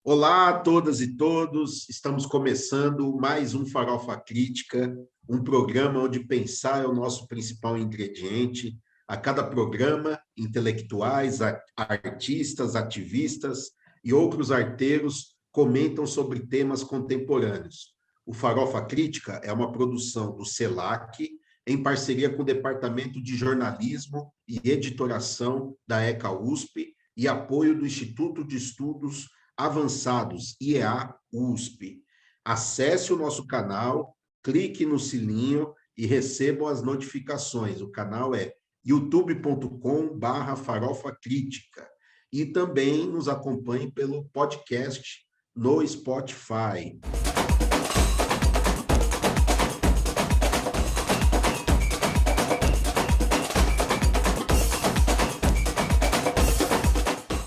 Olá a todas e todos, estamos começando mais um Farofa Crítica, um programa onde pensar é o nosso principal ingrediente. A cada programa, intelectuais, artistas, ativistas e outros arteiros comentam sobre temas contemporâneos. O Farofa Crítica é uma produção do CELAC, em parceria com o Departamento de Jornalismo e Editoração da ECA USP e apoio do Instituto de Estudos Avançados, IEA USP. Acesse o nosso canal, clique no sininho e recebam as notificações. O canal é youtube.com/farofa crítica. E também nos acompanhe pelo podcast no Spotify.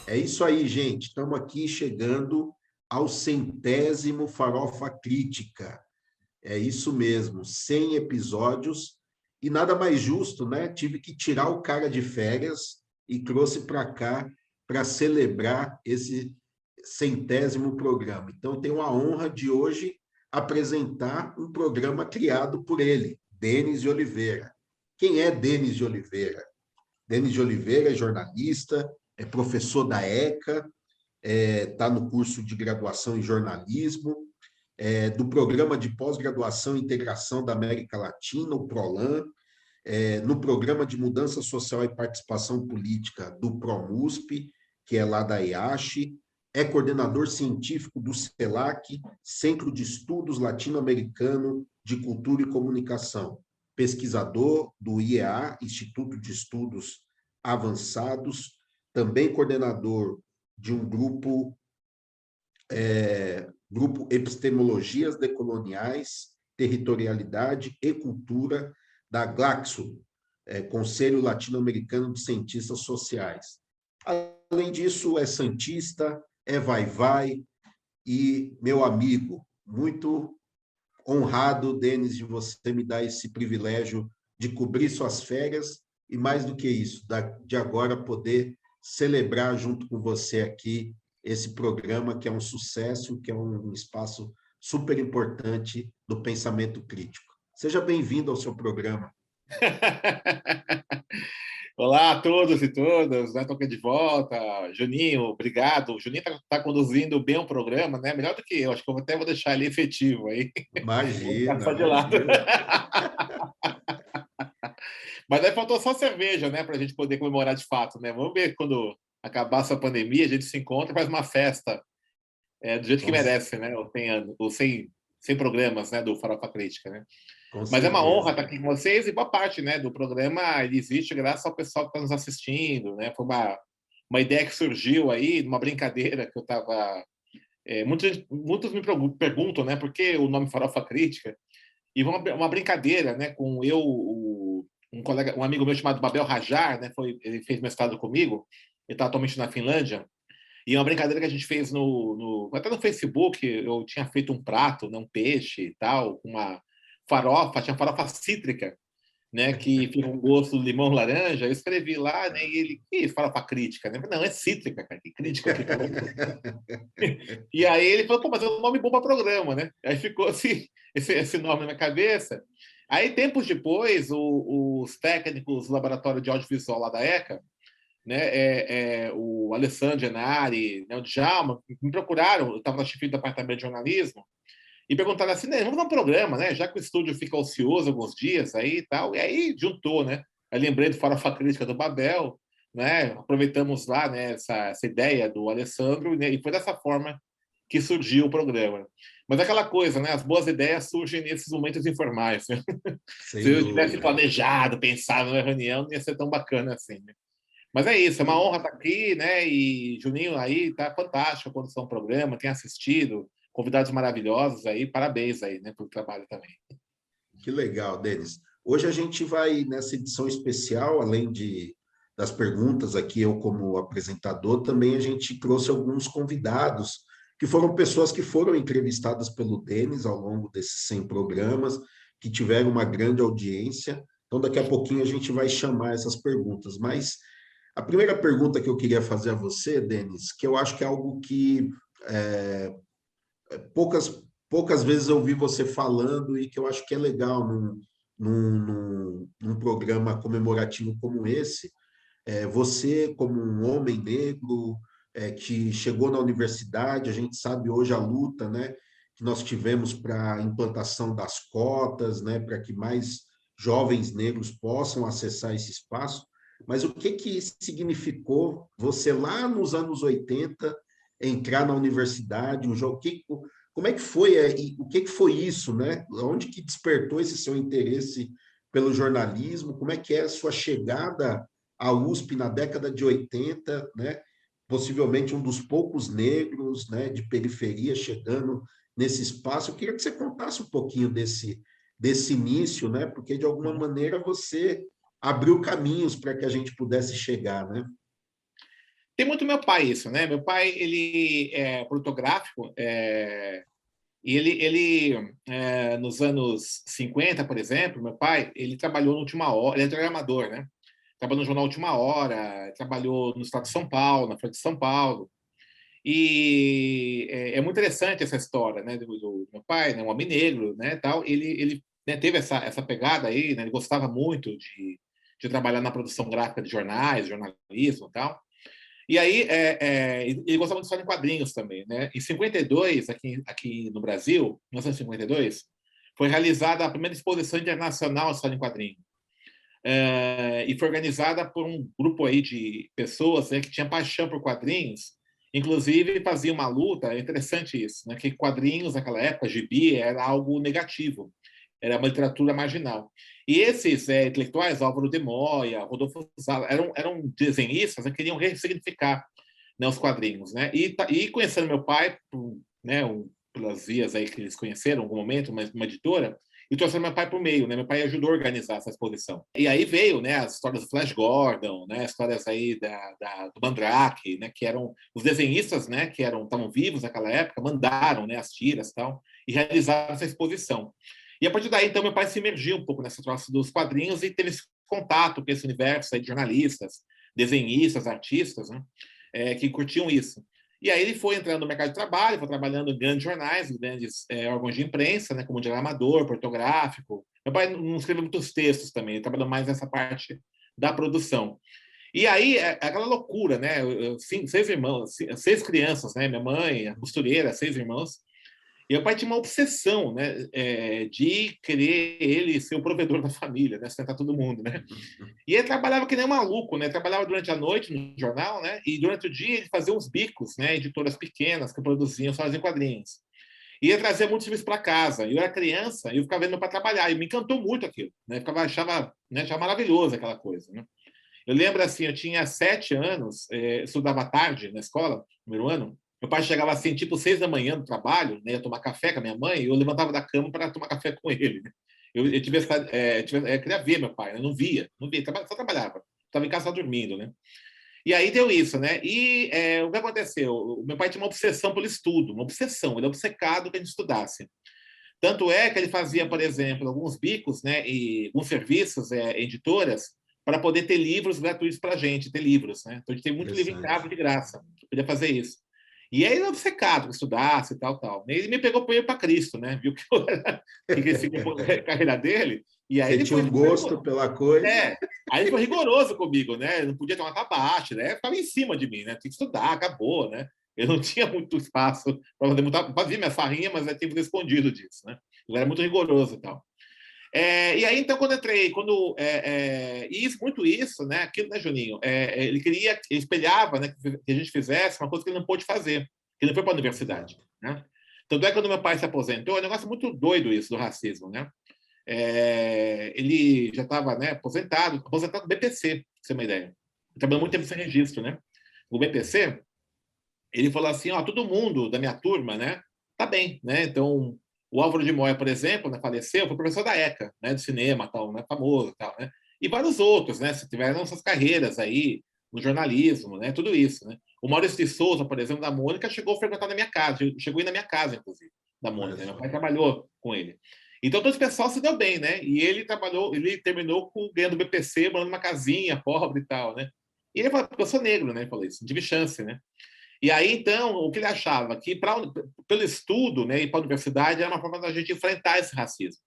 É isso aí, gente. Estamos aqui chegando ao 100º Farofa Crítica. É isso mesmo, 100 episódios. E nada mais justo, né? Tive que tirar o cara de férias e trouxe para cá para celebrar esse 100º programa. Então, tenho a honra de hoje apresentar um programa criado por ele, Denis de Oliveira. Quem é Denis de Oliveira? Denis de Oliveira é jornalista, é professor da ECA, está no curso de graduação em jornalismo, do Programa de Pós-Graduação e Integração da América Latina, o PROLAN, no Programa de Mudança Social e Participação Política do PROMUSP, que é lá da IACHE, é coordenador científico do CELAC, Centro de Estudos Latino-Americano de Cultura e Comunicação, pesquisador do IEA, Instituto de Estudos Avançados, também coordenador de um grupo Epistemologias Decoloniais, Territorialidade e Cultura, da GLACSO, Conselho Latino-Americano de Cientistas Sociais. Além disso, é santista, é vai-vai e meu amigo. Muito honrado, Denis, de você me dar esse privilégio de cobrir suas férias e, mais do que isso, de agora poder celebrar junto com você aqui esse programa que é um sucesso, que é um espaço super importante do pensamento crítico. Seja bem-vindo ao seu programa. Olá a todos e todas, né? Estou aqui de volta. Juninho, obrigado. O Juninho está conduzindo bem o programa, né? Melhor do que eu. Acho que eu até vou deixar ele efetivo aí. Imagina, Vou de lado. imagina. Mas aí faltou só cerveja, né? Para a gente poder comemorar de fato, né? Vamos ver quando acabar essa pandemia, a gente se encontra e faz uma festa do jeito que merece, né? Sem programas, né? Do Farofa Crítica, né? Mas é uma honra estar aqui com vocês e boa parte, né, do programa ele existe graças ao pessoal que está nos assistindo, né? Foi uma ideia que surgiu aí, uma brincadeira que eu estava... muitos me perguntam, né, por que o nome Farofa Crítica? E uma brincadeira, né, com um amigo meu chamado Babel Rajar, né, ele fez mestrado comigo, ele está atualmente na Finlândia, e uma brincadeira que a gente fez até no Facebook, eu tinha feito um prato, né, um peixe e tal, uma tinha farofa cítrica, né, que fica um gosto de limão laranja. Eu escrevi lá, né, e ele, que farofa crítica, né? Não, é cítrica, cara, que crítica que E aí ele falou, pô, mas é um nome bom para programa, né? Aí ficou assim, esse nome na minha cabeça. Aí, tempos depois, os técnicos do laboratório de audiovisual lá da ECA, né, o Alessandro Genari, né, o Djalma, me procuraram, eu estava na chefia do departamento de jornalismo, e perguntaram assim, né, vamos dar um programa, né? Já que o estúdio fica ocioso alguns dias aí e tal. E aí juntou, né? Aí lembrei do Farofa Crítica do Babel, né? Aproveitamos lá, né, essa ideia do Alessandro, né, e foi dessa forma que surgiu o programa. Mas aquela coisa, né? As boas ideias surgem nesses momentos informais. Né? Se eu tivesse planejado, pensado na reunião, não ia ser tão bacana assim. Né? Mas é isso, é uma honra estar aqui, né? E Juninho aí tá fantástico a condução do programa, tem assistido, convidados maravilhosos aí, parabéns aí, né, pelo trabalho também. Que legal, Denis. Hoje a gente vai, nessa edição especial, além das perguntas aqui, eu como apresentador, também a gente trouxe alguns convidados, que foram pessoas que foram entrevistadas pelo Denis ao longo desses 100 programas, que tiveram uma grande audiência. Então, daqui a pouquinho a gente vai chamar essas perguntas. Mas a primeira pergunta que eu queria fazer a você, Denis, que eu acho que é algo que poucas vezes eu ouvi você falando e que eu acho que é legal num programa comemorativo como esse. Você, como um homem negro, que chegou na universidade, a gente sabe hoje a luta, né, que nós tivemos para a implantação das cotas, né, para que mais jovens negros possam acessar esse espaço. Mas o que significou você, lá nos anos 80, entrar na universidade, como é que foi, o que foi isso, né? Onde que despertou esse seu interesse pelo jornalismo? Como é que é a sua chegada à USP na década de 80, né? Possivelmente um dos poucos negros, né, de periferia chegando nesse espaço. Eu queria que você contasse um pouquinho desse início, né? Porque de alguma maneira você abriu caminhos para que a gente pudesse chegar, né? Tem muito meu pai isso, né? Meu pai, ele é fotográfico, e nos anos 50, por exemplo, meu pai, ele trabalhou no Última Hora, ele é programador, né? Trabalhou no jornal Última Hora, trabalhou no estado de São Paulo, na Folha de São Paulo. E é muito interessante essa história, né, do meu pai, né, um homem negro, né, tal. Ele né, teve essa pegada aí, né, ele gostava muito de trabalhar na produção gráfica de jornais, jornalismo, tal. E aí ele gostava de história em quadrinhos também, né? Em 52, aqui no Brasil, em 1952, foi realizada a primeira exposição internacional de história em quadrinhos. E foi organizada por um grupo aí de pessoas, né, que tinha paixão por quadrinhos. Inclusive fazia uma luta, é interessante isso, né, que quadrinhos naquela época, gibi, era algo negativo, era uma literatura marginal. E esses intelectuais, Álvaro de Moya, Rodolfo Zala, eram desenhistas, né, que queriam ressignificar, né, os quadrinhos, né? E conhecendo meu pai, né, pelas vias aí que eles conheceram, em algum momento, uma editora, e trouxeram meu pai para o meio, né? Meu pai ajudou a organizar essa exposição. E aí veio, né, as histórias do Flash Gordon, né, histórias aí do Mandrake, né, que eram os desenhistas, né, que estavam vivos naquela época, mandaram, né, as tiras e tal, e realizaram essa exposição. E a partir daí, então, meu pai se emergiu um pouco nessa troça dos quadrinhos e teve esse contato com esse universo aí de jornalistas, desenhistas, artistas, né, que curtiam isso. E aí ele foi entrando no mercado de trabalho, foi trabalhando em grandes jornais, em grandes órgãos de imprensa, né, como diagramador, portográfico. Meu pai não escreveu muitos textos também, ele trabalhou mais nessa parte da produção. E aí, aquela loucura, né? 6 irmãos, 6 crianças, né? Minha mãe, a costureira, 6 irmãos. E meu pai tinha uma obsessão, né, de querer ele ser o provedor da família, né, sustentar todo mundo, né? E ele trabalhava que nem um maluco, né? Trabalhava durante a noite no jornal, né? E durante o dia ele fazia uns bicos, né? Editoras pequenas que produziam histórias em quadrinhos. E ia trazer muitos serviços para casa. Eu era criança e eu ficava vendo para trabalhar. E me encantou muito aquilo, né? Achava maravilhoso aquela coisa, né? Eu lembro assim, eu tinha 7 anos, estudava à tarde na escola, primeiro ano. Meu pai chegava assim, tipo 6 da manhã do trabalho, né, ia tomar café com a minha mãe, e eu levantava da cama para tomar café com ele. Né? Eu queria ver meu pai, né? Não via, só trabalhava. Estava em casa só dormindo, né? E aí deu isso, né? E o que aconteceu? O meu pai tinha uma obsessão pelo estudo, uma obsessão. Ele é obcecado que a gente estudasse. Tanto é que ele fazia, por exemplo, alguns bicos, né, e alguns serviços, editoras, para poder ter livros gratuitos para a gente, ter livros. Né? Então, a gente tem muito livro em casa de graça. Podia fazer isso. E aí ele é obcecado, que estudasse e tal, tal. Ele me pegou para ir para Cristo, né? Viu que eu que seguia a carreira dele. E aí Você tinha um gosto pela coisa. Aí ele foi rigoroso comigo, né? Eu não podia tomar tabaco, né? Ficava em cima de mim, né? Tem que estudar, acabou, né? Eu não tinha muito espaço para fazer muita. Fazia minha farrinha, mas eu tinha que escondido disso, né? Eu era muito rigoroso e tal. E aí, então, muito isso, né? Aquilo, né, Juninho? Ele espelhava, né, que a gente fizesse uma coisa que ele não pôde fazer, que ele não foi para a universidade, né? Tanto é que quando meu pai se aposentou, é um negócio muito doido isso do racismo, né? Ele já estava, né, aposentado do BPC, pra você ter uma ideia. Ele trabalhou muito tempo sem registro, né? O BPC, ele falou assim, ó, todo mundo da minha turma, né, tá bem, né? Então, o Álvaro de Moya, por exemplo, né, faleceu, foi professor da ECA, né, do cinema, tal, né, famoso, tal, né? E vários outros, né, se tiveram suas carreiras aí no jornalismo, né, tudo isso, né? O Maurício de Souza, por exemplo, da Mônica, chegou a frequentar na minha casa, chegou a ir na minha casa, inclusive, da Mônica, né? Meu pai trabalhou com ele. Então, todo esse pessoal se deu bem, né? E ele terminou ganhando BPC, morando numa casinha pobre e tal, né? E ele falou, porque eu sou negro, né? Ele falou isso, não tive chance, né? E aí, então, o que ele achava? Que pelo estudo, né, e para a universidade era uma forma da gente enfrentar esse racismo.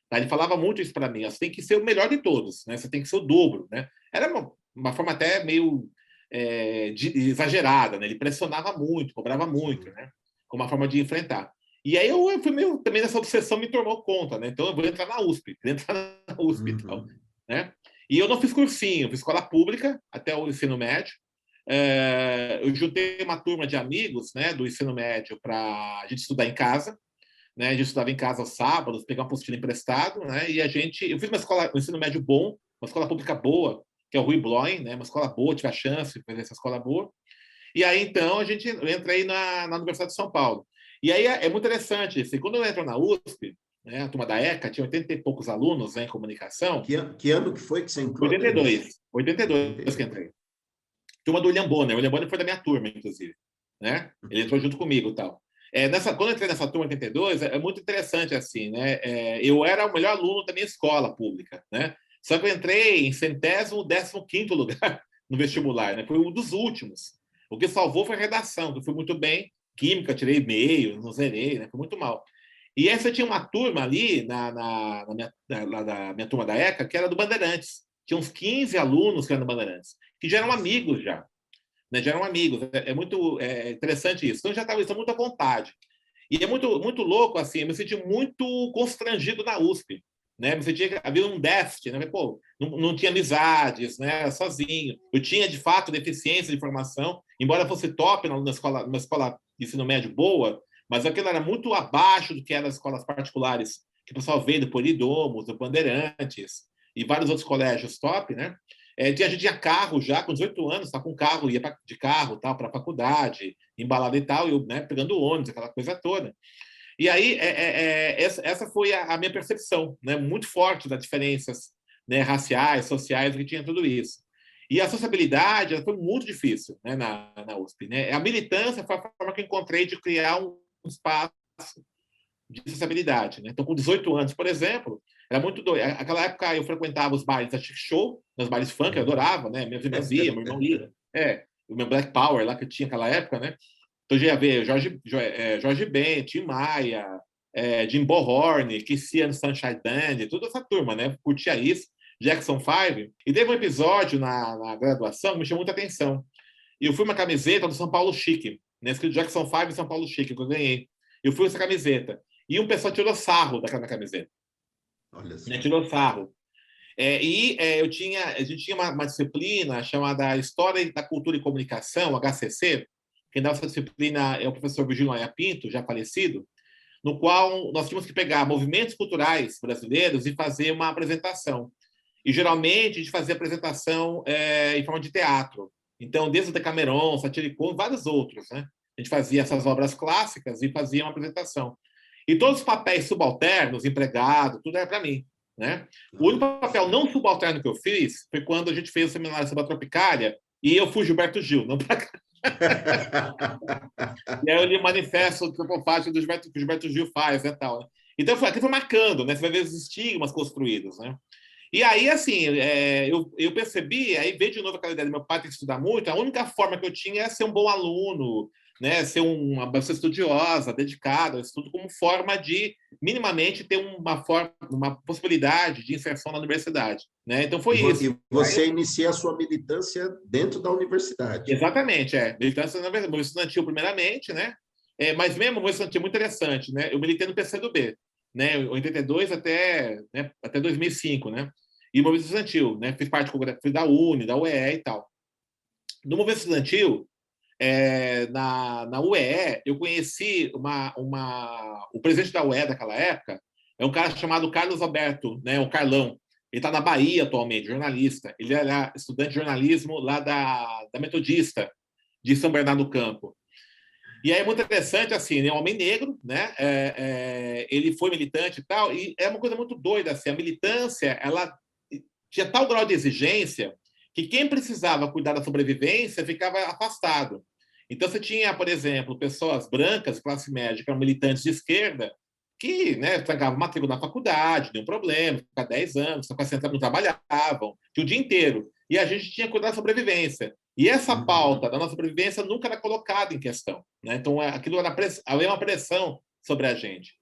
Tá? Ele falava muito isso para mim. Você tem que ser o melhor de todos, né? Você tem que ser o dobro, né? Era uma forma até meio exagerada, né? Ele pressionava muito, cobrava muito, né? Como uma forma de enfrentar. E aí eu fui meio também nessa obsessão me tornou conta, né? Então eu vou entrar na USP, e tal, né? E eu não fiz cursinho, fiz escola pública até o ensino médio. Eu juntei uma turma de amigos, né, do ensino médio para a gente estudar em casa, né? A gente estudava em casa aos sábados, pegar uma apostila emprestado, né? E eu fiz uma escola, um ensino médio bom, uma escola pública boa, que é o Rui Bloin, né? Uma escola boa, tive a chance de fazer essa escola boa. E aí, então, eu entrei na Universidade de São Paulo. E aí é muito interessante isso. E quando eu entro na USP, né, a turma da ECA, tinha 80 e poucos alunos, né, em comunicação. Que ano que foi que você entrou? 82 que entrei. Turma do William Bonner. O William Bonner foi da minha turma, inclusive. Né? Ele entrou junto comigo e tal. Quando eu entrei nessa turma 82, é muito interessante, assim, né? Eu era o melhor aluno da minha escola pública, né? Só que eu entrei em 15º lugar no vestibular, né? Foi um dos últimos. O que salvou foi a redação, que eu fui muito bem. Química, tirei meio, não zerei, né? Foi muito mal. E essa tinha uma turma ali, na minha turma da ECA, que era do Bandeirantes. Tinha uns 15 alunos que eram do Bandeirantes, que já eram amigos já. Né, já eram amigos. É muito interessante isso. Então, já estava isso, muita vontade. E é muito, muito louco, assim, eu me senti muito constrangido na USP. Né? Me sentia que havia um déficit, né? Pô, não tinha amizades, né? Sozinho. Eu tinha, de fato, deficiência de formação, embora fosse top numa escola de ensino médio boa, mas aquilo era muito abaixo do que eram as escolas particulares, que o pessoal veio do Polidomos, do Bandeirantes, e vários outros colégios top, né? A gente tinha carro já, com 18 anos, tá com carro, ia de carro tal para a faculdade, embalado e tal, eu, né, pegando ônibus, aquela coisa toda. E aí, essa foi a minha percepção, né, muito forte das diferenças, né, raciais, sociais, que tinha tudo isso. E a sociabilidade foi muito difícil, né, na USP. Né? A militância foi a forma que eu encontrei de criar um espaço de sociabilidade. Né? Então, com 18 anos, por exemplo, era muito doido. Naquela época, eu frequentava os bailes da Chic Show, nos bailes funk, eu adorava, né? Minhas irmãs iam, meu irmão ia. O meu Black Power lá que eu tinha naquela época, né? Então, já ia ver Jorge Ben, Tim Maia, Jim Bohorn, Kissy Sunshine Band, toda essa turma, né? Curtia isso. Jackson 5. E teve um episódio na graduação que me chamou muita atenção. E eu fui uma camiseta do São Paulo Chique, né? Escrito Jackson 5 e São Paulo Chique, que eu ganhei. Eu fui essa camiseta. E um pessoal tirou sarro daquela camiseta. Olha só. Né? Tirou sarro. A gente tinha uma disciplina chamada História da Cultura e Comunicação, HCC. Quem dá essa disciplina é o professor Virgílio Maia Pinto, já falecido, no qual nós tínhamos que pegar movimentos culturais brasileiros e fazer uma apresentação. E, geralmente, a gente fazia apresentação em forma de teatro. Então, desde o Decameron, Satiricon, vários outros. Né? A gente fazia essas obras clássicas e fazia uma apresentação. E todos os papéis subalternos, empregado, tudo era para mim. Né? O único papel não subalterno que eu fiz foi quando a gente fez o seminário sobre a Tropicália e eu fui Gilberto Gil, não para cá. E aí eu li o manifesto do que o Gilberto Gil faz, né, tal. Então, aquilo foi marcando, né? Você vai ver os estigmas construídos, né? E aí, assim, eu percebi, aí veio de novo aquela ideia do meu pai ter que estudar muito, a única forma que eu tinha é ser um bom aluno, né, ser uma pessoa estudiosa, dedicada ao estudo, como forma de, minimamente, ter uma possibilidade de inserção na universidade. Né? Então, foi isso. E você inicia a sua militância dentro da universidade. Exatamente, militância movimento estudantil, primeiramente, né? Mas mesmo o movimento estudantil é muito interessante, né? Eu militei no PCdoB, né? Em 82 até 2005, né? E o movimento estudantil, né? Fiz parte da UNE, da UEE e tal. No movimento estudantil, na UEE, eu conheci o presidente da UEE daquela época, é um cara chamado Carlos Alberto, né? O Carlão. Ele está na Bahia atualmente, jornalista. Ele era estudante de jornalismo lá da Metodista, de São Bernardo do Campo. E aí é muito interessante, assim, é um homem negro, né? Ele foi militante e tal, e é uma coisa muito doida, assim, a militância, ela tinha tal grau de exigência que quem precisava cuidar da sobrevivência ficava afastado. Então, você tinha, por exemplo, pessoas brancas, classe média, que eram militantes de esquerda, que, né, trancavam matrícula na faculdade, nenhum problema, ficavam 10 anos, não trabalhavam, tinha o dia inteiro. e a gente tinha que cuidar da sobrevivência. E essa pauta da nossa sobrevivência nunca era colocada em questão, né? Então, aquilo havia uma pressão sobre a gente.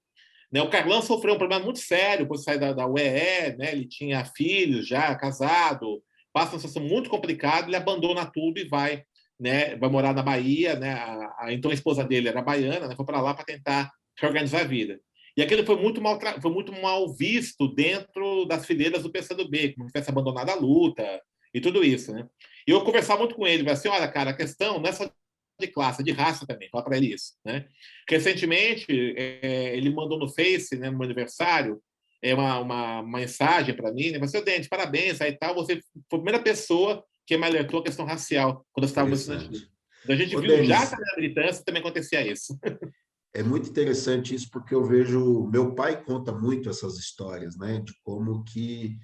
Né? O Carlão sofreu um problema muito sério por sair da UEE, né? Ele tinha filhos já, casado, passa uma situação muito complicada, ele abandona tudo e vai, né? Vai morar na Bahia, né? Então a esposa dele era baiana, né? Foi para lá para tentar reorganizar a vida. E aquilo foi muito mal visto dentro das fileiras do PCdoB, como se tivesse abandonado a luta e tudo isso, né? E eu conversava muito com ele, falei assim, olha, cara, a questão não é só de classe, é de raça também, fala para ele isso, né? Recentemente, ele mandou no Face, né, no meu aniversário, uma mensagem para mim, né? Você, Dente, parabéns, aí tal, você foi a primeira pessoa que me alertou a questão racial quando eu estava no estudantismo. A gente Ô, viu já Denis, que na militância também acontecia isso. é muito interessante isso, porque eu vejo... Meu pai conta muito essas histórias, né? De como que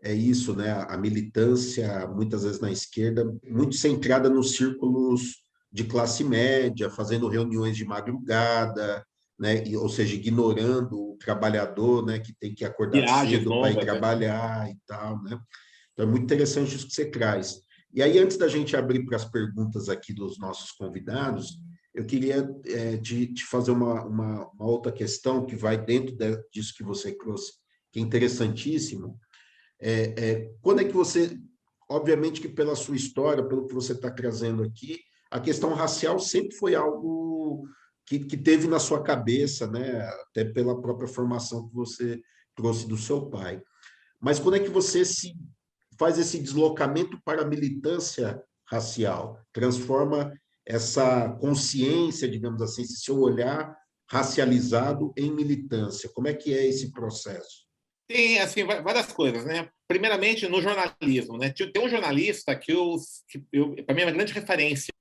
é isso, né? A militância, muitas vezes na esquerda, muito centrada nos círculos de classe média, fazendo reuniões de madrugada, né? Ou seja, ignorando o trabalhador, né? Que tem que acordar Viagens cedo para ir longas, né? trabalhar e tal, né? Então, é muito interessante isso que você traz. E aí, antes da gente abrir para as perguntas aqui dos nossos convidados, eu queria te fazer uma outra questão que vai dentro disso que você trouxe, que é interessantíssimo. Quando é que você, obviamente que pela sua história, pelo que você está trazendo aqui, a questão racial sempre foi algo que teve na sua cabeça, né? Até pela própria formação que você trouxe do seu pai. Mas quando é que você faz esse deslocamento para a militância racial, transforma essa consciência, digamos assim, esse seu olhar racializado em militância? Como é que é esse processo? Tem, assim, várias coisas, né? Primeiramente, no jornalismo, né? Tem um jornalista para mim, é uma grande referência,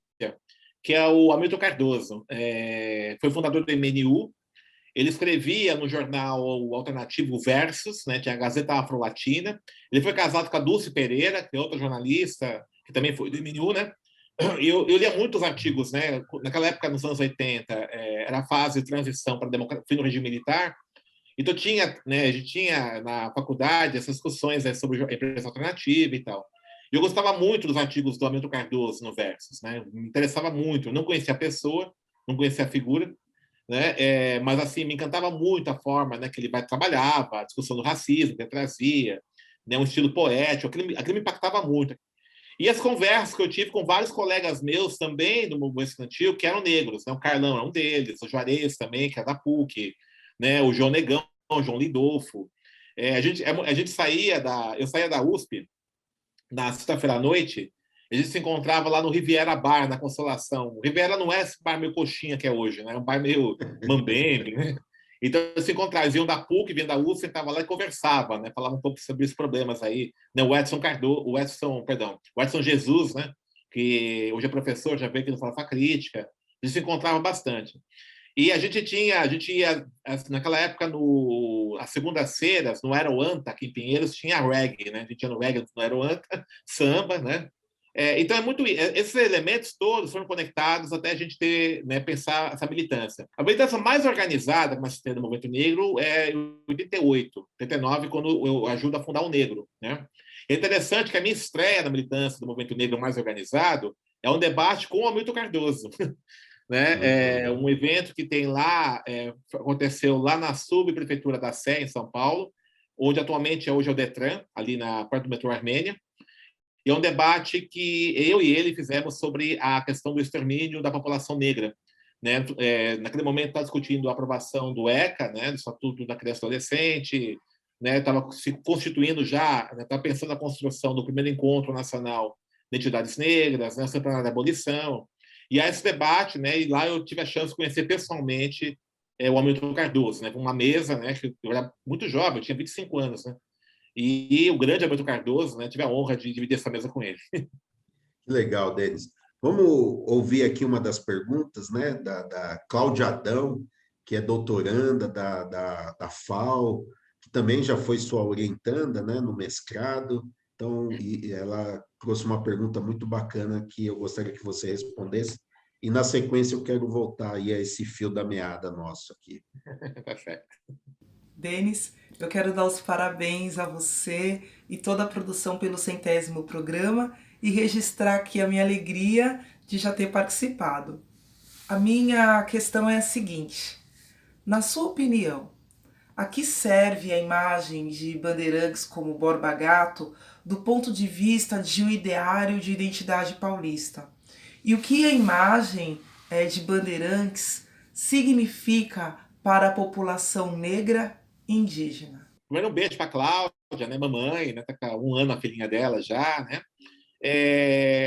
que é o Hamilton Cardoso. Foi fundador do MNU. Ele escrevia no jornal alternativo Versus, né? Tinha a Gazeta Afro-Latina. Ele foi casado com a Dulce Pereira, que é outra jornalista, que também foi do MNU, né? Eu lia muitos artigos, né? Naquela época, nos anos 80, era a fase de transição para fim do regime militar. Então a gente tinha na faculdade essas discussões, né, sobre a imprensa alternativa e tal. E eu gostava muito dos artigos do Hamilton Cardoso no Versus, né? Me interessava muito. Eu não conhecia a pessoa, não conhecia a figura, né? Mas assim me encantava muito a forma, né, que ele trabalhava, a discussão do racismo que ele trazia, né, um estilo poético. Aquilo me impactava muito. E as conversas que eu tive com vários colegas meus também do movimento estudantil, que eram negros, né? O Carlão é um deles, o Juarez também, que é da PUC, né? O João Negão, o João Lidolfo. Eu saía da USP na sexta-feira à noite, a gente se encontrava lá no Riviera Bar, na Consolação. O Riviera não é esse bar meio coxinha que é hoje, né? É um bar meio mambembe, né? Então, se encontrava, eles iam da PUC, vinham da USP, sentava lá e conversava, né? Falava um pouco sobre esses problemas aí. Né? O Edson Jesus, né? Que hoje é professor, já veio aqui no Farofa Crítica. A gente se encontrava bastante. E a gente ia naquela época, às segundas-feiras, no Aeroanta, aqui em Pinheiros, tinha reggae, né? A gente ia no reggae no Aeroanta, samba, né? Então, esses elementos todos foram conectados até a gente pensar essa militância. A militância mais organizada que nós temos no movimento negro é em 88, 89, quando eu ajudo a fundar o Negro. Né? É interessante que a minha estreia na militância do movimento negro mais organizado é um debate com o Hamilton Cardoso. Né? Um evento que tem lá, aconteceu lá na subprefeitura da Sé, em São Paulo, onde atualmente hoje é o Detran, ali na parte do metrô Armênia. E é um debate que eu e ele fizemos sobre a questão do extermínio da população negra. Né? Naquele momento, estava discutindo a aprovação do ECA, né? Do Estatuto da Criança e Adolescente, estava, né? Se constituindo já, estava, né? Pensando na construção do primeiro encontro nacional de entidades negras, né? O Centenário da Abolição. E há esse debate, né? E lá eu tive a chance de conhecer pessoalmente o Hamilton Cardoso, né? Uma mesa, né? Que eu era muito jovem, eu tinha 25 anos, né? E o grande Hamilton Cardoso, né? Tive a honra de dividir essa mesa com ele. Que legal, Denis. Vamos ouvir aqui uma das perguntas, né, da Cláudia Adão, que é doutoranda da FAO, que também já foi sua orientanda, né, no mestrado. Então, e ela trouxe uma pergunta muito bacana que eu gostaria que você respondesse. E, na sequência, eu quero voltar aí a esse fio da meada nosso aqui. Tá certo. Denis, eu quero dar os parabéns a você e toda a produção pelo 100º programa e registrar aqui a minha alegria de já ter participado. A minha questão é a seguinte: na sua opinião, a que serve a imagem de Bandeirantes como Borba Gato do ponto de vista de um ideário de identidade paulista? E o que a imagem de Bandeirantes significa para a população negra e indígena? Primeiro, um beijo para a Cláudia, né, mamãe, né, tá com 1 ano a filhinha dela já, né?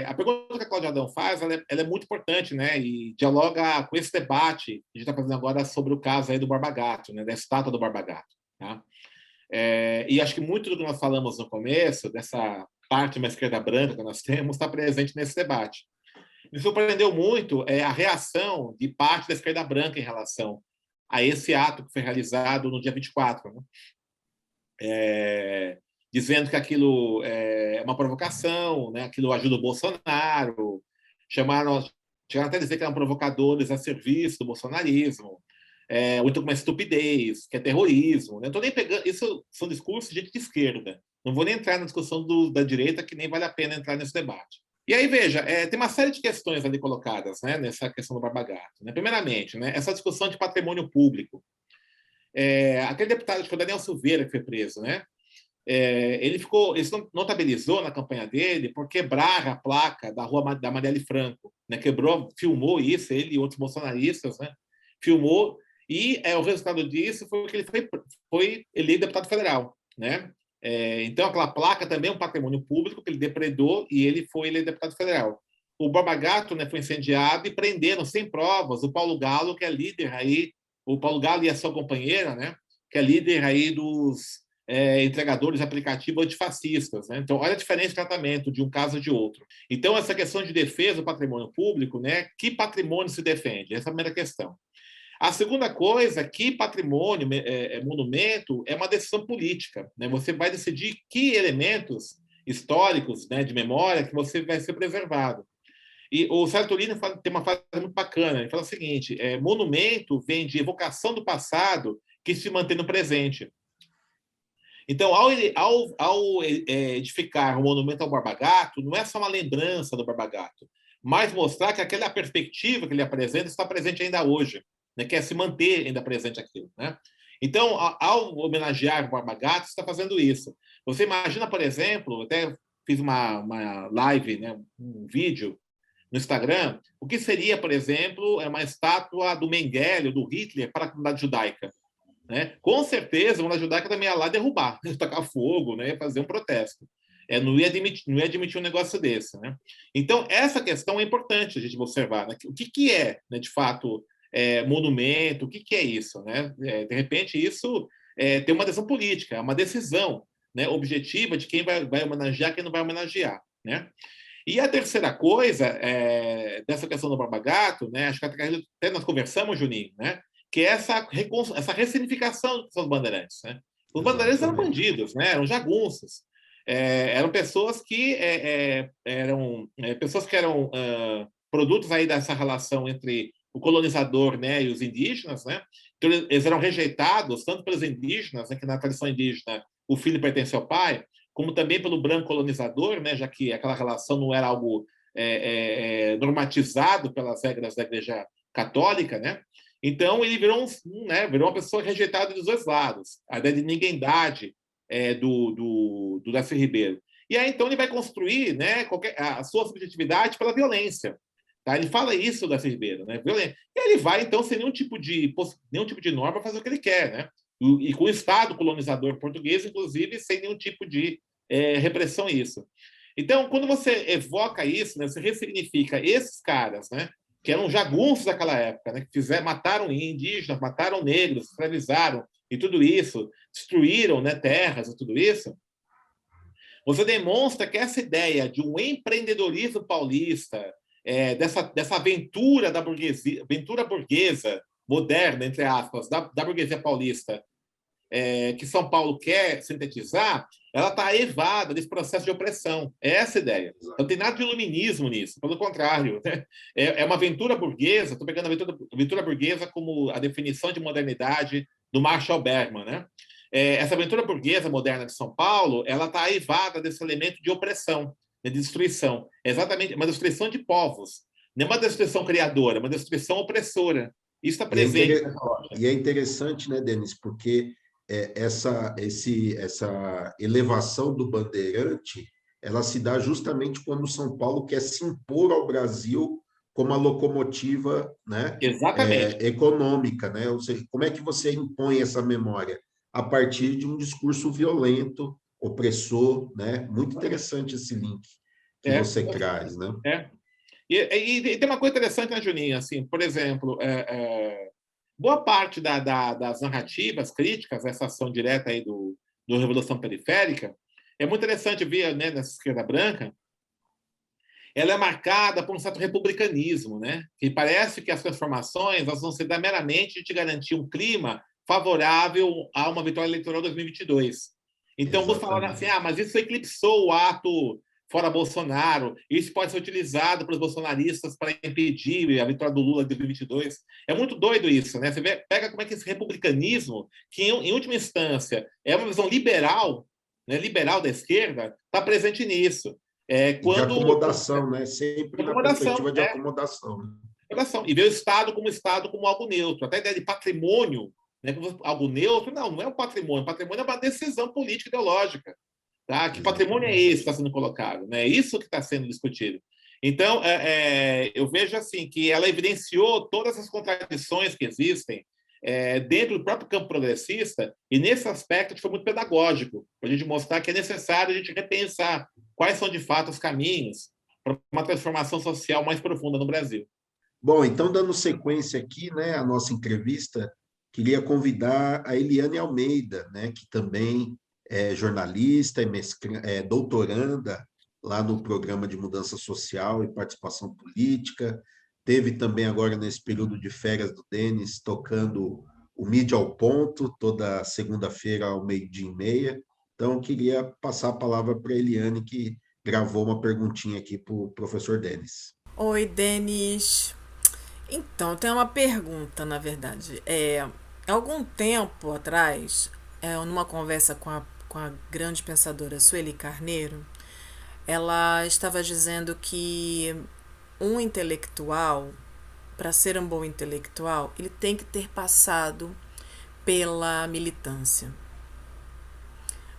A pergunta que a Cláudia Adão faz, ela é muito importante, né? E dialoga com esse debate que a gente está fazendo agora sobre o caso aí do Borba Gato, né? Da estátua do Borba Gato, tá? E acho que muito do que nós falamos no começo, dessa parte mais esquerda branca que nós temos, está presente nesse debate. Me surpreendeu muito a reação de parte da esquerda branca em relação a esse ato que foi realizado no dia 24, né? Dizendo que aquilo é uma provocação, né? Aquilo ajuda o Bolsonaro, chegaram até a dizer que eram provocadores a serviço do bolsonarismo, ou então com uma estupidez, que é terrorismo. Não estou nem pegando, isso são discursos de gente de esquerda. Não vou nem entrar na discussão da direita, que nem vale a pena entrar nesse debate. E aí, veja, tem uma série de questões ali colocadas, né, nessa questão do Borba Gato, né? Primeiramente, né, essa discussão de patrimônio público. Aquele deputado, acho que o Daniel Silveira, que foi preso, né? Ele notabilizou na campanha dele por quebrar a placa da rua da Marielle Franco, né? Quebrou, filmou isso, ele e outros bolsonaristas, né? Filmou, e o resultado disso foi que ele foi eleito deputado federal, né? Então, aquela placa também é um patrimônio público que ele depredou e ele foi eleito deputado federal. O Borba Gato, né, foi incendiado e prenderam, sem provas, o Paulo Galo, que é líder aí, o Paulo Galo e a sua companheira, né, que é líder aí dos entregadores de aplicativo antifascistas, né? Então, olha a diferença de tratamento de um caso e de outro. Então, essa questão de defesa do patrimônio público, né, que patrimônio se defende? Essa é a primeira questão. A segunda coisa, que patrimônio, monumento, é uma decisão política, né? Você vai decidir que elementos históricos, né, de memória que você vai ser preservado. E o Sartorino tem uma frase muito bacana, ele fala o seguinte: monumento vem de evocação do passado que se mantém no presente. Então, ao edificar um monumento ao Borba Gato, não é só uma lembrança do Borba Gato, mas mostrar que aquela perspectiva que ele apresenta está presente ainda hoje, né? Quer se manter ainda presente aquilo, né? Então, ao homenagear o Borba Gato, você está fazendo isso. Você imagina, por exemplo, até fiz uma live, né, um vídeo no Instagram, o que seria, por exemplo, uma estátua do Mengele, do Hitler, para a comunidade judaica, né? Com certeza, a comunidade judaica também ia lá derrubar, tacar fogo, né, fazer um protesto. Não ia admitir um negócio desse, né? Então, essa questão é importante a gente observar, né? O que é, né, de fato, monumento, o que é isso, né? De repente, isso tem uma decisão política, uma decisão, né, objetiva de quem vai homenagear, quem não vai homenagear, né? E a terceira coisa dessa questão do Borba Gato, né, acho que até nós conversamos, Juninho, né, que é essa ressignificação dos bandeirantes, né? Os bandeirantes eram bandidos, né, eram jagunços, eram pessoas que eram produtos aí dessa relação entre o colonizador, né, e os indígenas, né? Então, eles eram rejeitados tanto pelos indígenas, né, que na tradição indígena o filho pertence ao pai, como também pelo branco colonizador, né, já que aquela relação não era algo normatizado pelas regras da Igreja Católica, né? Então, ele virou uma pessoa rejeitada dos dois lados, a ideia de ninguémidade do Darcy Ribeiro. E aí, então, ele vai construir, né, a sua subjetividade pela violência. Tá? Ele fala isso, Darcy Ribeiro, né? Violência. E ele vai, então, sem nenhum tipo de norma, fazer o que ele quer, né? E com o Estado colonizador português, inclusive, sem nenhum tipo de repressão isso. Então, quando você evoca isso, né, você ressignifica esses caras, né, que eram jagunços daquela época, né, que mataram indígenas, mataram negros, escravizaram e tudo isso, destruíram, né, terras e tudo isso, você demonstra que essa ideia de um empreendedorismo paulista, dessa aventura da burguesia, aventura burguesa, moderna, entre aspas, da burguesia paulista, que São Paulo quer sintetizar, ela está evada desse processo de opressão. É essa a ideia. Não tem nada de iluminismo nisso, pelo contrário, né? É uma aventura burguesa, estou pegando a aventura burguesa como a definição de modernidade do Marshall Bergman, né? Essa aventura burguesa moderna de São Paulo, ela está aivada desse elemento de opressão, de destruição. É exatamente uma destruição de povos, não é uma destruição criadora, é uma destruição opressora. Isso está presente nessa loja. E é interessante, né, Denis, porque essa elevação do bandeirante, ela se dá justamente quando São Paulo quer se impor ao Brasil como a locomotiva, né, Exatamente. econômica, né? Ou seja, como é que você impõe essa memória? A partir de um discurso violento, opressor, né? Muito interessante esse link que você traz, né? E tem uma coisa interessante, né, Juninho? Assim, por exemplo, boa parte das narrativas críticas a essa ação direta aí do Revolução Periférica é muito interessante ver, né, nessa esquerda branca, ela é marcada por um certo republicanismo, né? Que parece que as transformações elas vão se dar meramente de garantir um clima favorável a uma vitória eleitoral 2022. Então, você fala assim, mas isso eclipsou o ato fora Bolsonaro, isso pode ser utilizado pelos bolsonaristas para impedir a vitória do Lula em 2022. É muito doido isso, né? Você pega como é que esse republicanismo, que em última instância é uma visão liberal, né, liberal da esquerda, está presente nisso. De acomodação, né? Sempre na perspectiva de acomodação. E ver o Estado como algo neutro. Até a ideia de patrimônio, né, como algo neutro, não é um patrimônio. Patrimônio é uma decisão política ideológica. Tá? Que patrimônio é esse que está sendo colocado? Né? É isso que está sendo discutido. Então, eu vejo assim que ela evidenciou todas as contradições que existem dentro do próprio campo progressista, e nesse aspecto foi muito pedagógico, para a gente mostrar que é necessário a gente repensar quais são, de fato, os caminhos para uma transformação social mais profunda no Brasil. Bom, então, dando sequência aqui, né, à nossa entrevista, queria convidar a Eliane Almeida, né, que também é jornalista, doutoranda lá no Programa de Mudança Social e Participação Política, teve também agora nesse período de férias do Denis tocando o Mídia ao Ponto, toda segunda-feira ao 12h30. Então, queria passar a palavra para a Eliane, que gravou uma perguntinha aqui para o professor Denis. Oi, Denis. Então, tem uma pergunta, na verdade. Há algum tempo atrás, numa conversa com a grande pensadora Sueli Carneiro, ela estava dizendo que um intelectual, para ser um bom intelectual, ele tem que ter passado pela militância.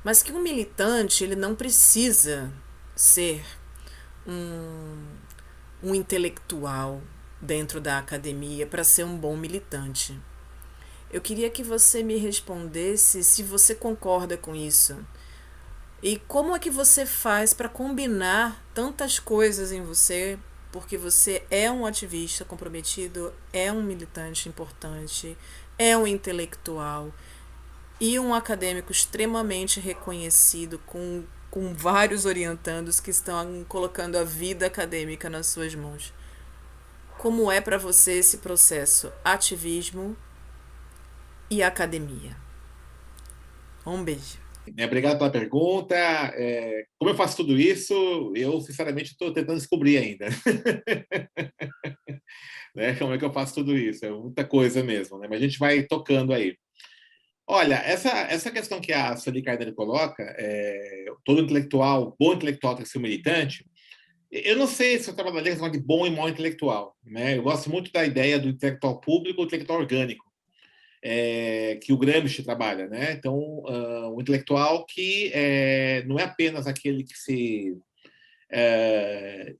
Mas que um militante, ele não precisa ser um intelectual dentro da academia para ser um bom militante. Eu queria que você me respondesse se você concorda com isso. E como é que você faz para combinar tantas coisas em você, porque você é um ativista comprometido, é um militante importante, é um intelectual e um acadêmico extremamente reconhecido, com vários orientandos que estão colocando a vida acadêmica nas suas mãos. Como é para você esse processo? Ativismo e academia. Um beijo. Obrigado pela pergunta. Como eu faço tudo isso, eu, sinceramente, estou tentando descobrir ainda. Né? Como é que eu faço tudo isso? É muita coisa mesmo, né? Mas a gente vai tocando aí. Olha, essa questão que a Sueli Carneiro coloca, todo intelectual, bom intelectual tem que ser militante, eu não sei se eu trabalharia com de bom e mau intelectual, né? Eu gosto muito da ideia do intelectual público ou intelectual orgânico, que o Gramsci trabalha, né? Então, o intelectual que não é apenas aquele que se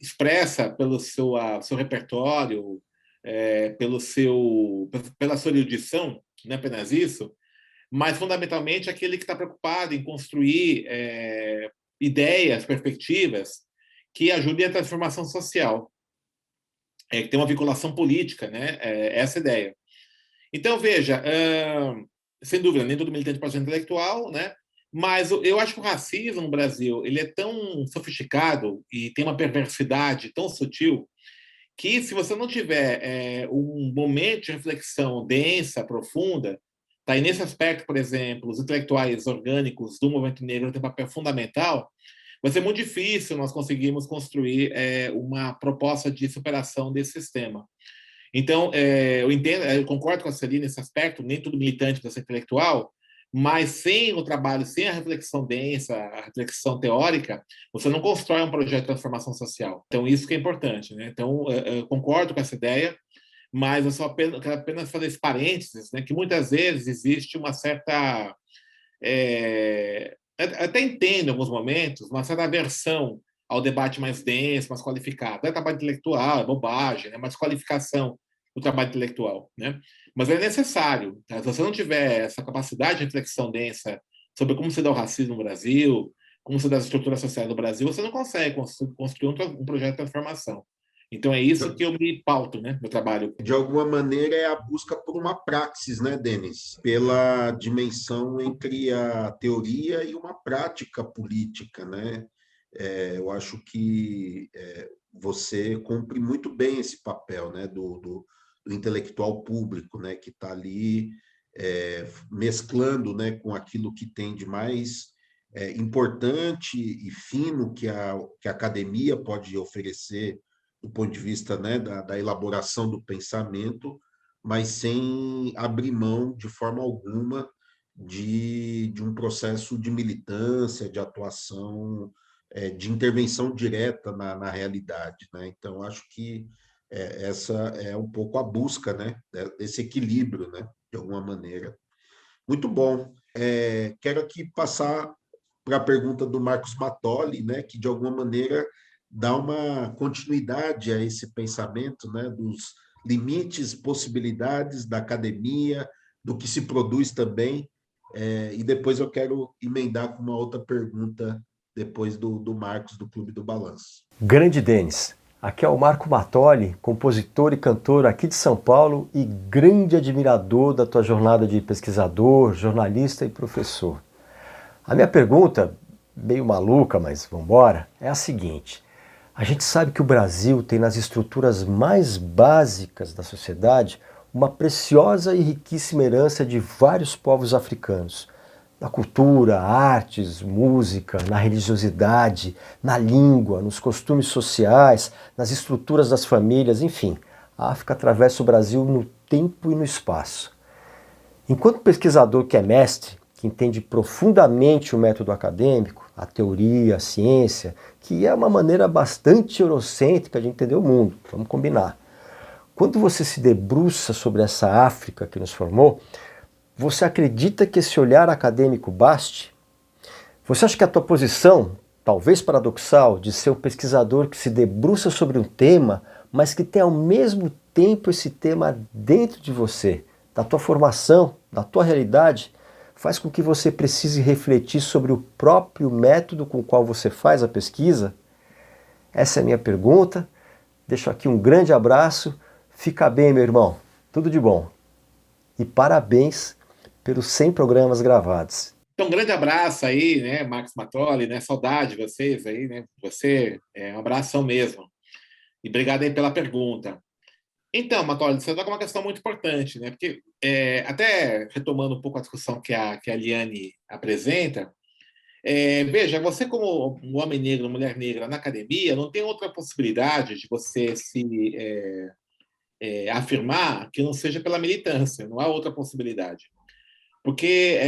expressa pelo seu repertório, pela sua erudição, não é apenas isso, mas fundamentalmente aquele que está preocupado em construir ideias, perspectivas que ajudem a transformação social, que tem uma vinculação política, né? Essa ideia. Então, veja, sem dúvida, nem todo militante pode ser intelectual, né? Mas eu acho que o racismo no Brasil ele é tão sofisticado e tem uma perversidade tão sutil que, se você não tiver um momento de reflexão densa, profunda, tá? E nesse aspecto, por exemplo, os intelectuais orgânicos do movimento negro têm um papel fundamental, vai ser muito difícil nós conseguirmos construir uma proposta de superação desse sistema. Então, eu entendo, eu concordo com a Celina nesse aspecto, nem todo militante precisa ser intelectual, mas sem o trabalho, sem a reflexão densa, a reflexão teórica, você não constrói um projeto de transformação social. Então, isso que é importante, né? Então, eu concordo com essa ideia, mas eu quero apenas fazer esse parênteses, né, que muitas vezes existe uma certa... até entendo, em alguns momentos, uma certa aversão ao debate mais denso, mais qualificado. É trabalho intelectual, é bobagem, né, mais qualificação do trabalho intelectual, né? Mas é necessário. Tá? Se você não tiver essa capacidade de reflexão densa sobre como se dá o racismo no Brasil, como se dá as estruturas sociais no Brasil, você não consegue construir um projeto de transformação. Então é isso que eu me pauto, né, no trabalho. De alguma maneira, é a busca por uma praxis, né, Denis? Pela dimensão entre a teoria e uma prática política, né? Eu acho que você cumpre muito bem esse papel, né, do intelectual público, né, que está ali mesclando, né, com aquilo que tem de mais importante e fino que a academia pode oferecer do ponto de vista, né, da elaboração do pensamento, mas sem abrir mão de forma alguma de um processo de militância, de atuação, de intervenção direta na realidade, né? Então, acho que essa é um pouco a busca, né, desse equilíbrio, né, de alguma maneira. Muito bom. Quero aqui passar para a pergunta do Marcos Matoli, né, que de alguma maneira dá uma continuidade a esse pensamento, né, dos limites, possibilidades da academia, do que se produz também. E depois eu quero emendar com uma outra pergunta, depois do Marcos, do Clube do Balanço. Grande Denis, aqui é o Marco Matoli, compositor e cantor aqui de São Paulo e grande admirador da tua jornada de pesquisador, jornalista e professor. A minha pergunta, meio maluca, mas vamos embora, é a seguinte. A gente sabe que o Brasil tem nas estruturas mais básicas da sociedade uma preciosa e riquíssima herança de vários povos africanos. Na cultura, artes, música, na religiosidade, na língua, nos costumes sociais, nas estruturas das famílias, enfim. A África atravessa o Brasil no tempo e no espaço. Enquanto pesquisador que é mestre, que entende profundamente o método acadêmico, a teoria, a ciência, que é uma maneira bastante eurocêntrica de entender o mundo, vamos combinar. Quando você se debruça sobre essa África que nos formou, você acredita que esse olhar acadêmico baste? Você acha que a tua posição, talvez paradoxal, de ser um pesquisador que se debruça sobre um tema, mas que tem ao mesmo tempo esse tema dentro de você, da tua formação, da tua realidade, faz com que você precise refletir sobre o próprio método com o qual você faz a pesquisa? Essa é a minha pergunta. Deixo aqui um grande abraço. Fica bem, meu irmão. Tudo de bom. E parabéns pelos 100 programas gravados. Então, um grande abraço aí, né, Marcos Matoli, né? Saudade de vocês aí, né? Você, um abração mesmo. E obrigado aí pela pergunta. Então, Matoli, você toca uma questão muito importante, né? Porque, até retomando um pouco a discussão que a Liane apresenta, veja, você como um homem negro, mulher negra na academia, não tem outra possibilidade de você se afirmar que não seja pela militância, não há outra possibilidade. Porque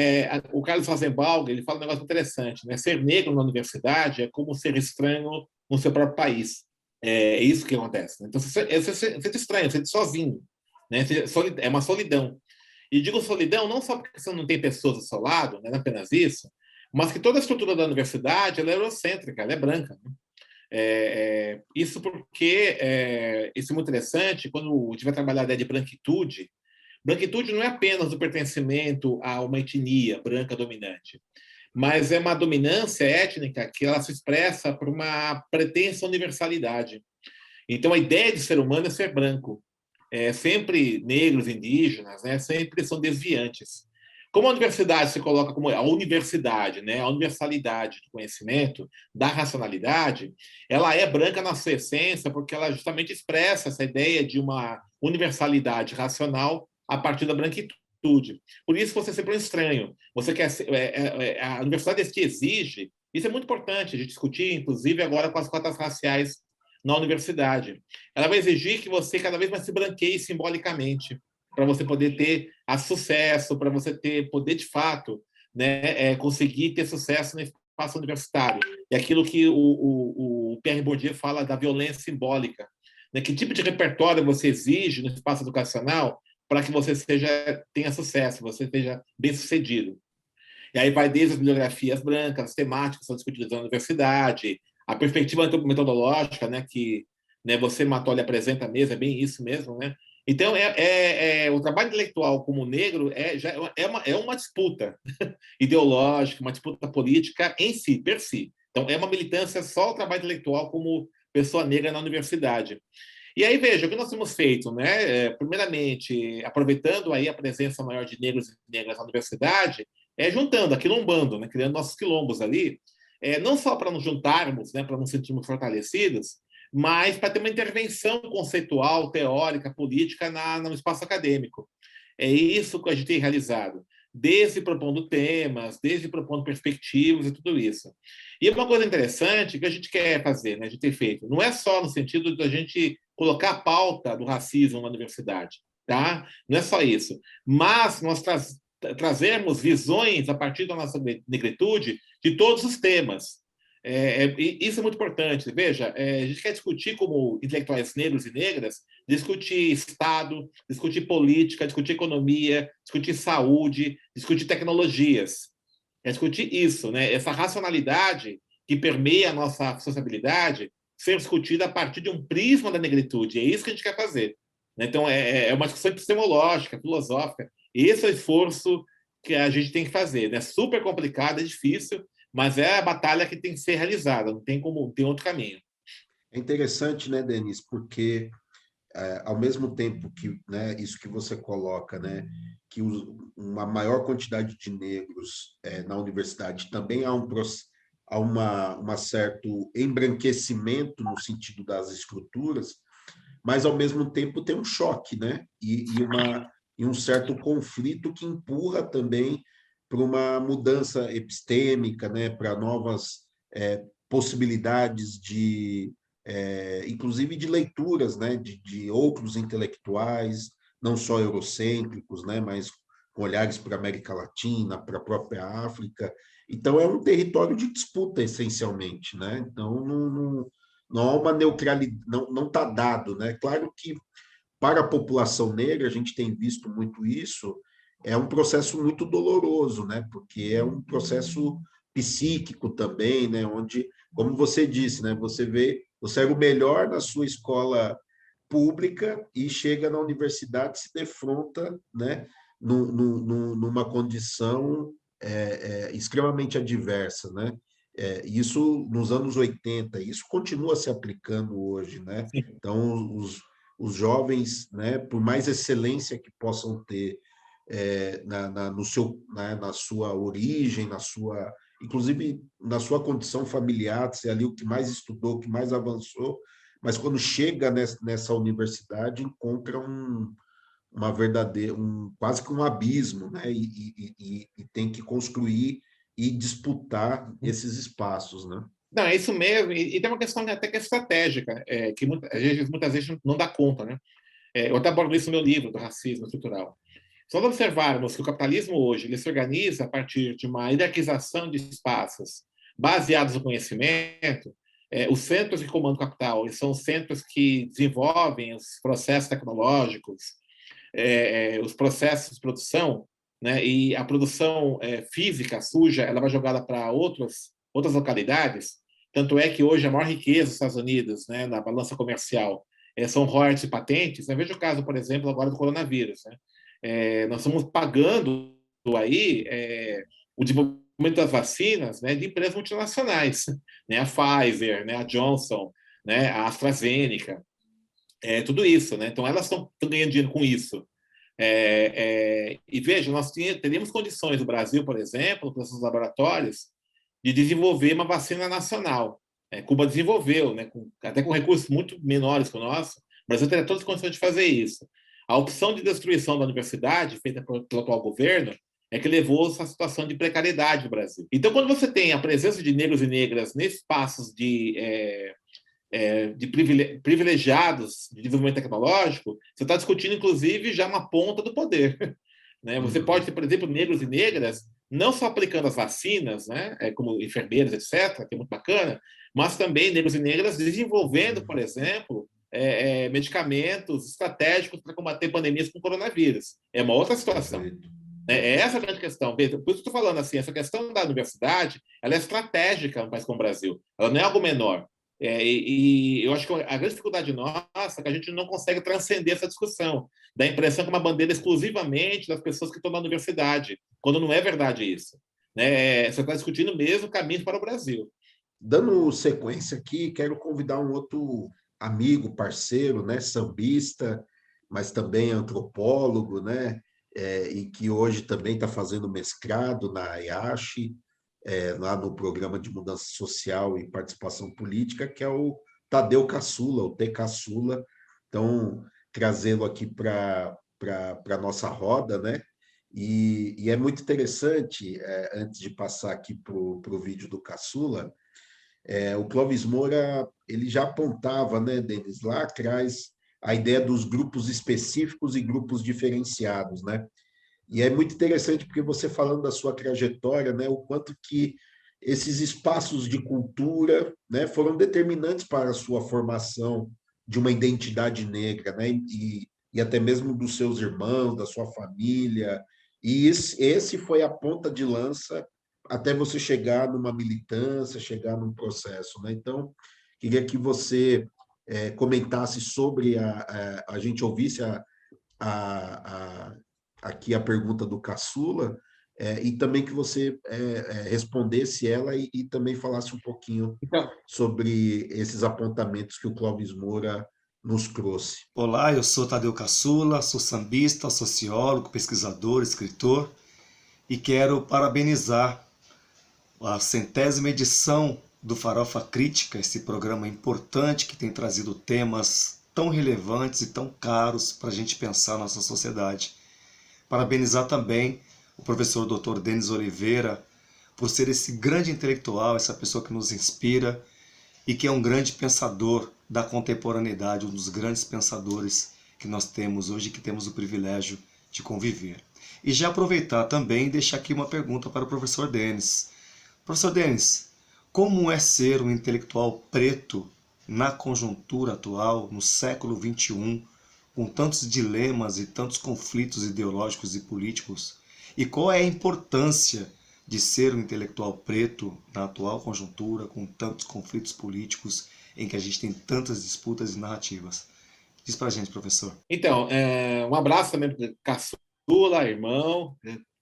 o Carlos Rosenbaum, ele fala um negócio interessante, né? Ser negro na universidade é como ser estranho no seu próprio país. É isso que acontece. Então, você sente estranho, você sente sozinho. Né? É uma solidão. E digo solidão não só porque você não tem pessoas ao seu lado, não é apenas isso, mas que toda a estrutura da universidade ela é eurocêntrica, ela é branca. Né? Isso porque isso é muito interessante quando a gente vai trabalhar a ideia de branquitude. Branquitude não é apenas o pertencimento a uma etnia branca dominante, mas é uma dominância étnica que ela se expressa por uma pretensa universalidade. Então, a ideia de ser humano é ser branco. Sempre negros, indígenas, né, sempre são desviantes. Como a universidade se coloca como a universidade, né, a universalidade do conhecimento, da racionalidade, ela é branca na sua essência porque ela justamente expressa essa ideia de uma universalidade racional a partir da branquitude. Por isso você é sempre um estranho. Você quer a universidade te exige, isso é muito importante a gente discutir, inclusive agora com as cotas raciais na universidade. Ela vai exigir que você cada vez mais se branqueie simbolicamente, para você poder ter sucesso, para você poder, de fato, né, conseguir ter sucesso no espaço universitário. É aquilo que o Pierre Bourdieu fala da violência simbólica. Né? Que tipo de repertório você exige no espaço educacional para que você tenha sucesso, você seja bem-sucedido. E aí vai desde as bibliografias brancas, as temáticas que são discutidas na universidade, a perspectiva metodológica, né, que, né, você, Mattoli, apresenta mesmo, é bem isso mesmo, né? Então, o trabalho intelectual como negro é uma disputa ideológica, uma disputa política em si, per si. Então, é uma militância só o trabalho intelectual como pessoa negra na universidade. E aí, veja, o que nós temos feito, né? Primeiramente, aproveitando aí a presença maior de negros e negras na universidade, juntando, aquilombando, né? Criando nossos quilombos ali, não só para nos juntarmos, né? Para nos sentirmos fortalecidos, mas para ter uma intervenção conceitual, teórica, política no espaço acadêmico. É isso que a gente tem realizado, desde propondo temas, desde propondo perspectivas e tudo isso. E uma coisa interessante que a gente quer fazer, né, a gente tem feito, não é só no sentido de a gente colocar a pauta do racismo na universidade, tá? Não é só isso, mas nós trazermos visões a partir da nossa negritude de todos os temas. Isso é muito importante. Veja, a gente quer discutir como intelectuais negros e negras, discutir Estado, discutir política, discutir economia, discutir saúde, discutir tecnologias. É discutir isso, né? Essa racionalidade que permeia a nossa sociabilidade ser discutida a partir de um prisma da negritude. É isso que a gente quer fazer. Então, é uma discussão epistemológica, filosófica. Esse é o esforço que a gente tem que fazer. É super complicado, é difícil, mas é a batalha que tem que ser realizada, não tem outro caminho. É interessante, né, Denis, porque ao mesmo tempo que, né, isso que você coloca, né, que uma maior quantidade de negros na universidade também há uma certo embranquecimento no sentido das estruturas, mas ao mesmo tempo tem um choque, né, e um certo conflito que empurra também para uma mudança epistêmica, né, para novas possibilidades inclusive de leituras, né, de outros intelectuais, não só eurocêntricos, né, mas com olhares para a América Latina, para a própria África. Então, é um território de disputa, essencialmente, né? Então, não há uma neutralidade, não está dado, né? Claro que, para a população negra, a gente tem visto muito isso, é um processo muito doloroso, né? Porque é um processo psíquico também, né? Onde, como você disse, né? Você era o melhor na sua escola pública e chega na universidade, se defronta, né? Numa condição extremamente adversa, né? Isso nos anos 80, isso continua se aplicando hoje, né? Então, os jovens, né, por mais excelência que possam ter na sua origem, inclusive na sua condição familiar, ser ali o que mais estudou, o que mais avançou, mas quando chega nessa universidade, encontra uma verdadeira, quase que um abismo, né? E tem que construir e disputar esses espaços, né? Não, é isso mesmo. E tem uma questão até que é estratégica, que muitas vezes não dá conta, né? Eu até abordo isso no meu livro, do racismo estrutural. Se nós observarmos que o capitalismo hoje ele se organiza a partir de uma hierarquização de espaços baseados no conhecimento, os centros de comando capital eles são os centros que desenvolvem os processos tecnológicos, os processos de produção, né? E a produção física suja ela vai jogada para outras localidades. Tanto é que hoje a maior riqueza dos Estados Unidos, né, na balança comercial, são royalties e patentes. Veja o caso, por exemplo, agora do coronavírus, né? Nós estamos pagando aí o desenvolvimento das vacinas, né, de empresas multinacionais, né, a Pfizer, né, a Johnson, né, a AstraZeneca, tudo isso, né? Então elas estão ganhando dinheiro com isso. E veja, nós teríamos condições no Brasil, por exemplo, com esses laboratórios, de desenvolver uma vacina nacional. Cuba desenvolveu, né, até com recursos muito menores que o nosso. O Brasil teria todas as condições de fazer isso. A opção de destruição da universidade, feita pelo atual governo, é que levou a essa situação de precariedade no Brasil. Então, quando você tem a presença de negros e negras nesses espaços de de privilegiados de desenvolvimento tecnológico, você está discutindo, inclusive, já uma ponta do poder. Né? Você pode ter, por exemplo, negros e negras não só aplicando as vacinas, né, como enfermeiros, etc., que é muito bacana, mas também negros e negras desenvolvendo, por exemplo, medicamentos estratégicos para combater pandemias com coronavírus. É uma outra situação. É essa a grande questão. Por isso que eu estou falando assim, essa questão da universidade, ela é estratégica no país como o Brasil. Ela não é algo menor. E eu acho que a grande dificuldade nossa é que a gente não consegue transcender essa discussão, da impressão que é uma bandeira exclusivamente das pessoas que estão na universidade, quando não é verdade isso. Né? Você está discutindo mesmo caminhos para o Brasil. Dando sequência aqui, quero convidar um outro amigo, parceiro, né, sambista, mas também antropólogo, né, e que hoje também está fazendo mestrado na IACHE, lá no Programa de Mudança Social e Participação Política, que é o Tadeu Caçula, o T. Caçula. Então, trazê-lo aqui para a nossa roda, né? E é muito interessante, antes de passar aqui para o vídeo do Caçula, o Clóvis Moura ele já apontava, né, Denis, lá atrás, a ideia dos grupos específicos e grupos diferenciados, né? E é muito interessante porque você falando da sua trajetória, né, o quanto que esses espaços de cultura, né, foram determinantes para a sua formação de uma identidade negra, né, e até mesmo dos seus irmãos, da sua família. E esse foi a ponta de lança até você chegar numa militância, chegar num processo, né? Então, queria que você comentasse sobre a gente ouvisse aqui a pergunta do Caçula, e também que você respondesse ela e também falasse um pouquinho sobre esses apontamentos que o Clóvis Moura nos trouxe. Olá, eu sou Tadeu Caçula, sou sambista, sociólogo, pesquisador, escritor e quero parabenizar a 100ª edição do Farofa Crítica, esse programa importante que tem trazido temas tão relevantes e tão caros para a gente pensar a nossa sociedade. Parabenizar também o professor Dr. Denis Oliveira por ser esse grande intelectual, essa pessoa que nos inspira e que é um grande pensador da contemporaneidade, um dos grandes pensadores que nós temos hoje, que temos o privilégio de conviver. E já aproveitar também e deixar aqui uma pergunta para o professor Denis. Professor Denis, como é ser um intelectual preto na conjuntura atual, no século XXI, com tantos dilemas e tantos conflitos ideológicos e políticos? E qual é a importância de ser um intelectual preto na atual conjuntura, com tantos conflitos políticos, em que a gente tem tantas disputas e narrativas? Diz pra gente, professor. Então, um abraço também para Caçula, irmão,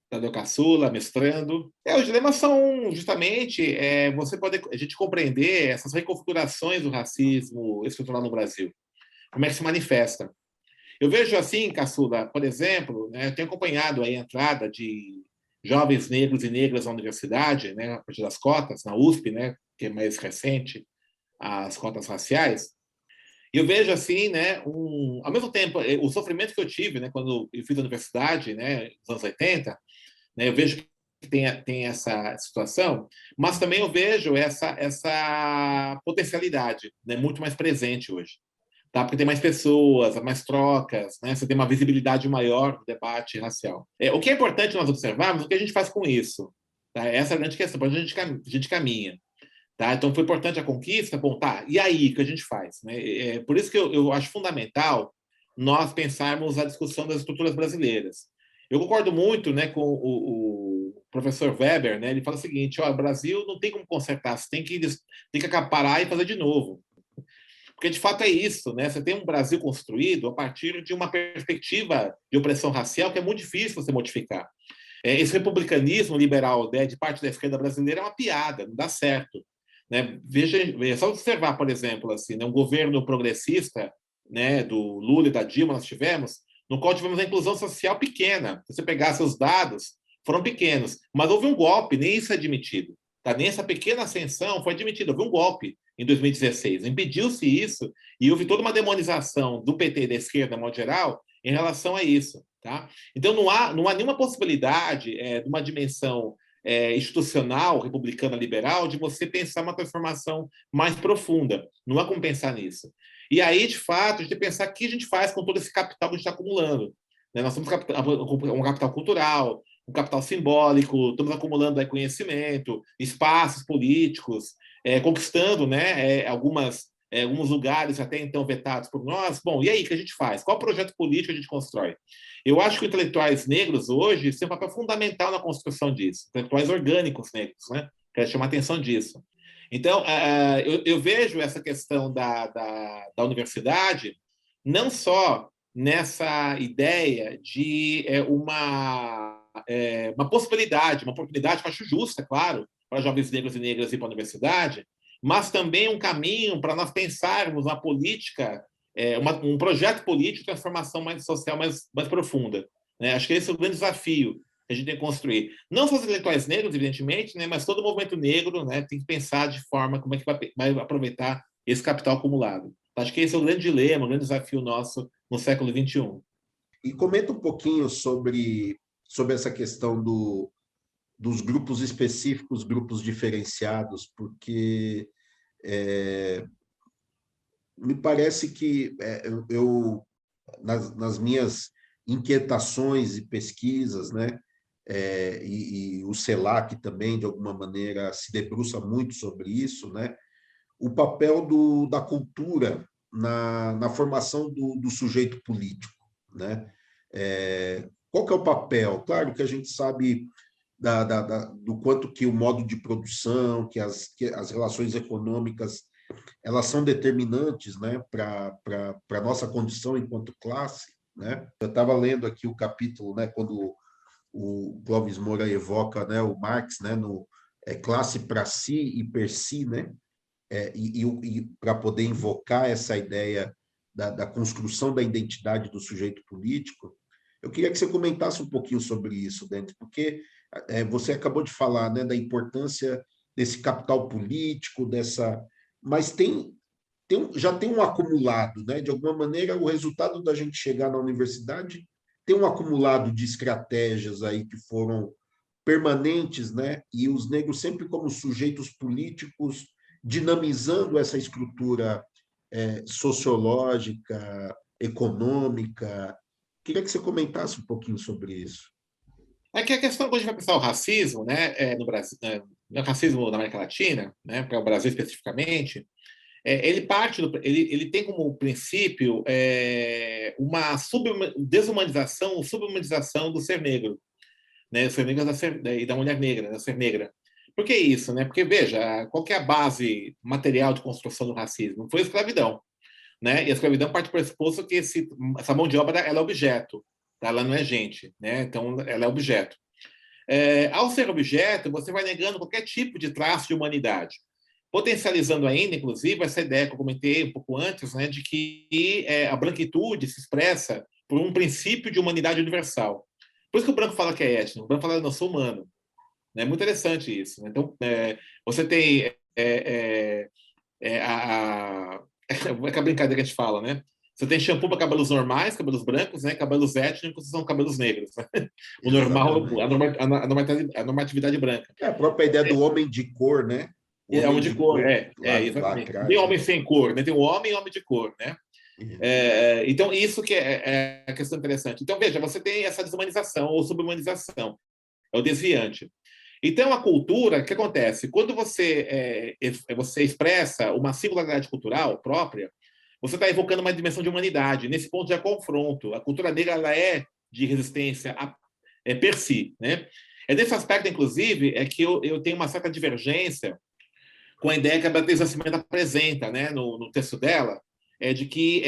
Tadeu Caçula, mestrando. Os dilemas são justamente você poder a gente compreender essas reconfigurações do racismo estrutural no Brasil. Como é que se manifesta? Eu vejo assim, Caçula, por exemplo, né, eu tenho acompanhado aí a entrada de jovens negros e negras na universidade, né, a partir das cotas, na USP, né, que é mais recente, as cotas raciais. E eu vejo assim, né, ao mesmo tempo, o sofrimento que eu tive, né, quando eu fiz a universidade, né, nos anos 80, né, eu vejo que tem essa situação, mas também eu vejo essa potencialidade, né, muito mais presente hoje. Tá? Porque tem mais pessoas, mais trocas, né? Você tem uma visibilidade maior do debate racial. O que é importante nós observarmos o que a gente faz com isso. Tá? Essa é a grande questão, para onde a gente caminha. Tá? Então, foi importante a conquista. Bom, tá, e aí, o que a gente faz? Né? Por isso que eu acho fundamental nós pensarmos a discussão das estruturas brasileiras. Eu concordo muito, né, com o professor Weber, né? Ele fala o seguinte, o Brasil não tem como consertar, você tem que acaparar e fazer de novo. Porque, de fato, é isso, né? Você tem um Brasil construído a partir de uma perspectiva de opressão racial que é muito difícil você modificar. Esse republicanismo liberal, né, de parte da esquerda brasileira é uma piada, não dá certo. Né? Veja, só observar, por exemplo, assim, né, um governo progressista, né, do Lula e da Dilma nós tivemos, no qual tivemos a inclusão social pequena. Se você pegasse os dados, foram pequenos. Mas houve um golpe, nem isso é admitido. Tá? Nem essa pequena ascensão foi admitida. Houve um golpe em 2016. Impediu-se isso e houve toda uma demonização do PT e da esquerda, de modo geral, em relação a isso. Tá? Então, não há nenhuma possibilidade de uma dimensão institucional, republicana, liberal, de você pensar uma transformação mais profunda. Não há como pensar nisso. E aí, de fato, a gente tem que pensar o que a gente faz com todo esse capital que a gente está acumulando. Né? Nós temos um capital cultural, um capital simbólico, estamos acumulando aí conhecimento, espaços políticos, conquistando, né, alguns lugares até então vetados por nós. Bom, e aí, o que a gente faz? Qual projeto político a gente constrói? Eu acho que intelectuais negros hoje têm um papel fundamental na construção disso, intelectuais orgânicos negros, né? Quero chamar a atenção disso. Então, eu vejo essa questão da universidade não só nessa ideia de uma possibilidade, uma oportunidade, que eu acho justa, claro, para jovens negros e negras ir para a universidade, mas também um caminho para nós pensarmos uma política, um projeto político de transformação mais social, mais profunda. Né? Acho que esse é o grande desafio que a gente tem que construir. Não só os intelectuais negros, evidentemente, né, mas todo o movimento negro, né, tem que pensar de forma como é que vai aproveitar esse capital acumulado. Acho que esse é o grande dilema, o grande desafio nosso no século XXI. E comenta um pouquinho sobre essa questão dos grupos específicos, grupos diferenciados, porque me parece que nas minhas inquietações e pesquisas, né, e o CELAC também, de alguma maneira, se debruça muito sobre isso, né, o papel da cultura na formação do sujeito político, né? Qual que é o papel? Claro que a gente sabe do quanto que o modo de produção, que as relações econômicas, elas são determinantes, né, para a nossa condição enquanto classe, né? Eu estava lendo aqui o capítulo, né, quando o Clóvis Moura evoca, né, o Marx, né, no classe para si e per si, né? E para poder invocar essa ideia da construção da identidade do sujeito político, eu queria que você comentasse um pouquinho sobre isso, Dante, porque você acabou de falar, né, da importância desse capital político, mas já tem um acumulado, né? De alguma maneira, o resultado da gente chegar na universidade tem um acumulado de estratégias aí que foram permanentes, né? E os negros sempre como sujeitos políticos dinamizando essa estrutura sociológica, econômica. Queria que você comentasse um pouquinho sobre isso. É que a questão, quando a gente vai pensar o racismo, né, no Brasil, o racismo na América Latina, né, para o Brasil especificamente, ele tem como princípio uma desumanização, subhumanização do ser negro, né, do ser negro e da mulher negra, da ser negra. Por que isso? Né? Porque, veja, qual que é a base material de construção do racismo? Foi a escravidão. Né? E a escravidão parte do pressuposto que essa mão de obra ela é objeto, tá? Ela não é gente, né? Então ela é objeto. Ao ser objeto, você vai negando qualquer tipo de traço de humanidade, potencializando ainda, inclusive, essa ideia que eu comentei um pouco antes, né, de que a branquitude se expressa por um princípio de humanidade universal. Por isso que o branco fala que é étnico, o branco fala que eu sou humano. É muito interessante isso. Né? Então, você tem a brincadeira que a gente fala, né? Você tem shampoo para cabelos normais, cabelos brancos, né? Cabelos étnicos são cabelos negros. Né? O normal, a normatividade branca. A própria ideia do homem de cor, né? Homem de cor, exatamente. Tem homem sem cor, né? Tem o homem e homem de cor, né? Então, isso que é a questão interessante. Então, veja, você tem essa desumanização ou subhumanização. É o desviante. Então, a cultura, o que acontece? Quando você expressa uma singularidade cultural própria, você está evocando uma dimensão de humanidade. Nesse ponto já é confronto. A cultura negra ela é de resistência per si. Né? Nesse aspecto, inclusive, que eu tenho uma certa divergência com a ideia que a Beatriz Nascimento apresenta, né, no texto dela, de que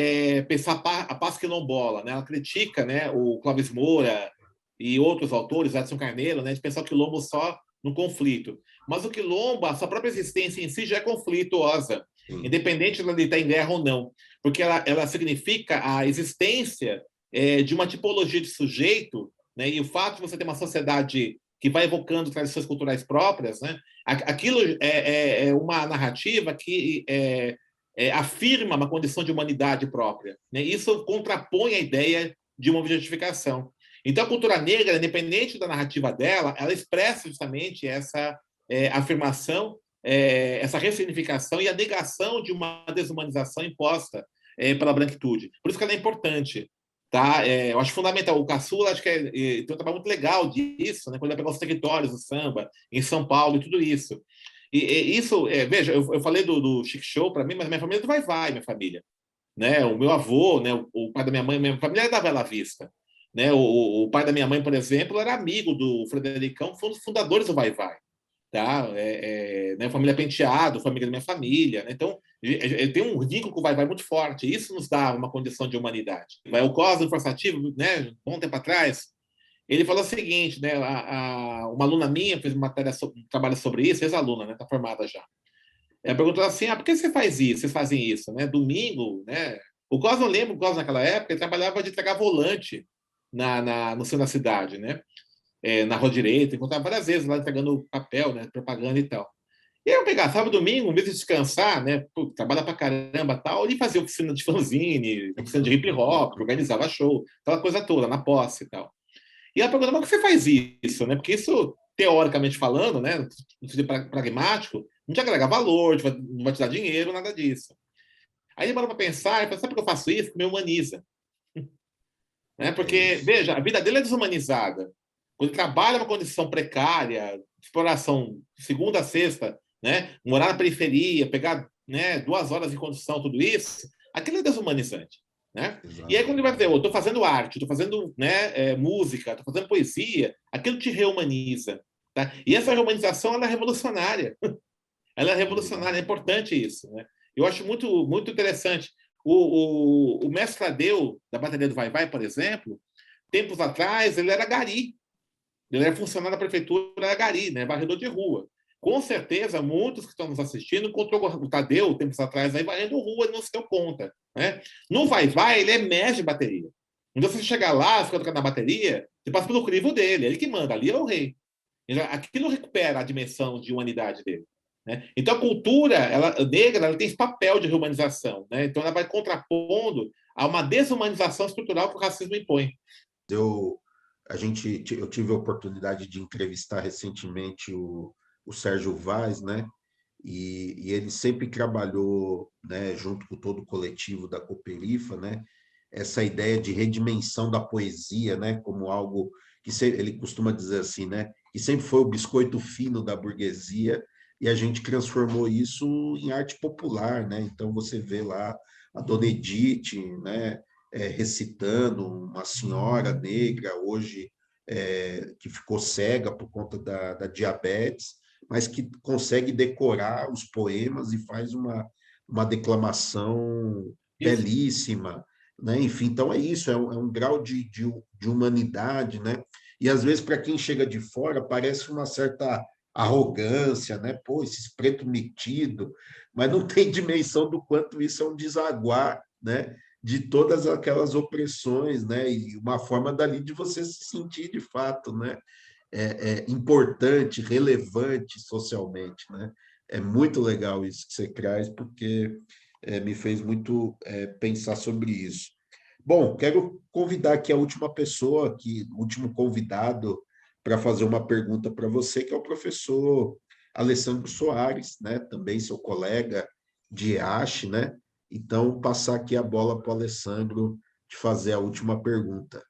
pensar a paz quilombola. Né? Ela critica, né, o Clóvis Moura e outros autores, Edson Carneiro, né, de pensar o quilombo só no conflito. Mas o quilombo, a sua própria existência em si já é conflituosa, independente de ele estar em guerra ou não, porque ela significa a existência de uma tipologia de sujeito, né, e o fato de você ter uma sociedade que vai evocando tradições culturais próprias, né, aquilo é uma narrativa que afirma uma condição de humanidade própria. Né, isso contrapõe a ideia de uma objetificação. Então, a cultura negra, independente da narrativa dela, ela expressa justamente essa afirmação, essa ressignificação e a negação de uma desumanização imposta pela branquitude. Por isso que ela é importante. Tá? Eu acho fundamental. O Caçula acho que tem um trabalho muito legal disso, né? Quando ele vai pegar os territórios do samba, em São Paulo e tudo isso. E isso, veja, eu falei do Chic Show para mim, mas minha família é do Vai-Vai, minha família. Né? O meu avô, né? O pai da minha mãe, minha família é da Bela Vista. Né? O pai da minha mãe, por exemplo, era amigo do Fredericão, foi um dos fundadores do Vai-Vai. Tá? Né? Família Penteado, família da minha família. Né? Então, ele tem um vínculo com o Vai-Vai muito forte. Isso nos dá uma condição de humanidade. O Cosmo Forsativo, né? Um bom tempo atrás, ele falou o seguinte, né? Uma aluna minha fez uma matéria, um trabalho sobre isso, ex-aluna, né? Está formada já. Ela perguntou assim, por que você faz isso? Vocês fazem isso, né? Domingo, né? O Cosmo, eu lembro, o Cosmo naquela época, ele trabalhava de entregar volante no centro da cidade, né? Na Rua Direita, encontrava várias vezes lá entregando papel, né? Propaganda e tal. E aí eu pegava sábado e domingo, em vez de descansar, né? Pô, trabalha pra caramba e tal, e fazia oficina de fanzine, oficina de hip hop, organizava show, aquela coisa toda, na posse e tal. E ela perguntava, por que você faz isso, né? Porque isso, teoricamente falando, né? No sentido pragmático, não te agrega valor, não vai te dar dinheiro, nada disso. Aí ele parou para pensar e falou, sabe por que eu faço isso? Porque me humaniza. Né? Porque, veja, a vida dele é desumanizada. Quando ele trabalha numa condição precária, exploração de segunda a sexta, né? Morar na periferia, pegar, né, 2 horas de condução, tudo isso, aquilo é desumanizante. Né? E aí, quando ele vai dizer, estou fazendo arte, estou fazendo, né, música, estou fazendo poesia, aquilo te reumaniza. Tá? E essa reumanização ela é revolucionária. Ela é revolucionária, é importante isso. Né? Eu acho muito, muito interessante. O mestre Tadeu, da bateria do Vai-Vai, por exemplo, tempos atrás, ele era gari. Ele era funcionário da prefeitura, era gari, né? Varredor de rua. Com certeza, muitos que estão nos assistindo encontrou o Tadeu, tempos atrás, aí varrendo rua e não se deu conta. Né? No Vai-Vai, ele é mestre de bateria. Então, você chegar lá, fica tocando na bateria, você passa pelo crivo dele, ele que manda, ali é o rei. Aquilo recupera a dimensão de humanidade dele. Né? Então, a cultura negra ela tem esse papel de reumanização. Né? Então, ela vai contrapondo a uma desumanização estrutural que o racismo impõe. Eu tive a oportunidade de entrevistar recentemente o Sérgio Vaz, né? E ele sempre trabalhou, né, junto com todo o coletivo da Cooperifa, né, essa ideia de redimensão da poesia, né, como algo que ele costuma dizer assim, né, que sempre foi o biscoito fino da burguesia, e a gente transformou isso em arte popular, né? Então você vê lá a Dona Edith, né, recitando uma senhora negra hoje que ficou cega por conta da diabetes, mas que consegue decorar os poemas e faz uma declamação belíssima, né? Enfim, então é isso, é um grau de humanidade, né? E às vezes para quem chega de fora parece uma certa arrogância, né? Pô, esses preto metido, mas não tem dimensão do quanto isso é um desaguar, né? De todas aquelas opressões, né? E uma forma dali de você se sentir de fato, né? Importante, relevante socialmente, né? É muito legal isso que você traz, porque me fez muito pensar sobre isso. Bom, quero convidar aqui a última pessoa, o último convidado para fazer uma pergunta para você, que é o professor Alessandro Soares, né? Também seu colega de EASH, né? Então, passar aqui a bola para o Alessandro de fazer a última pergunta.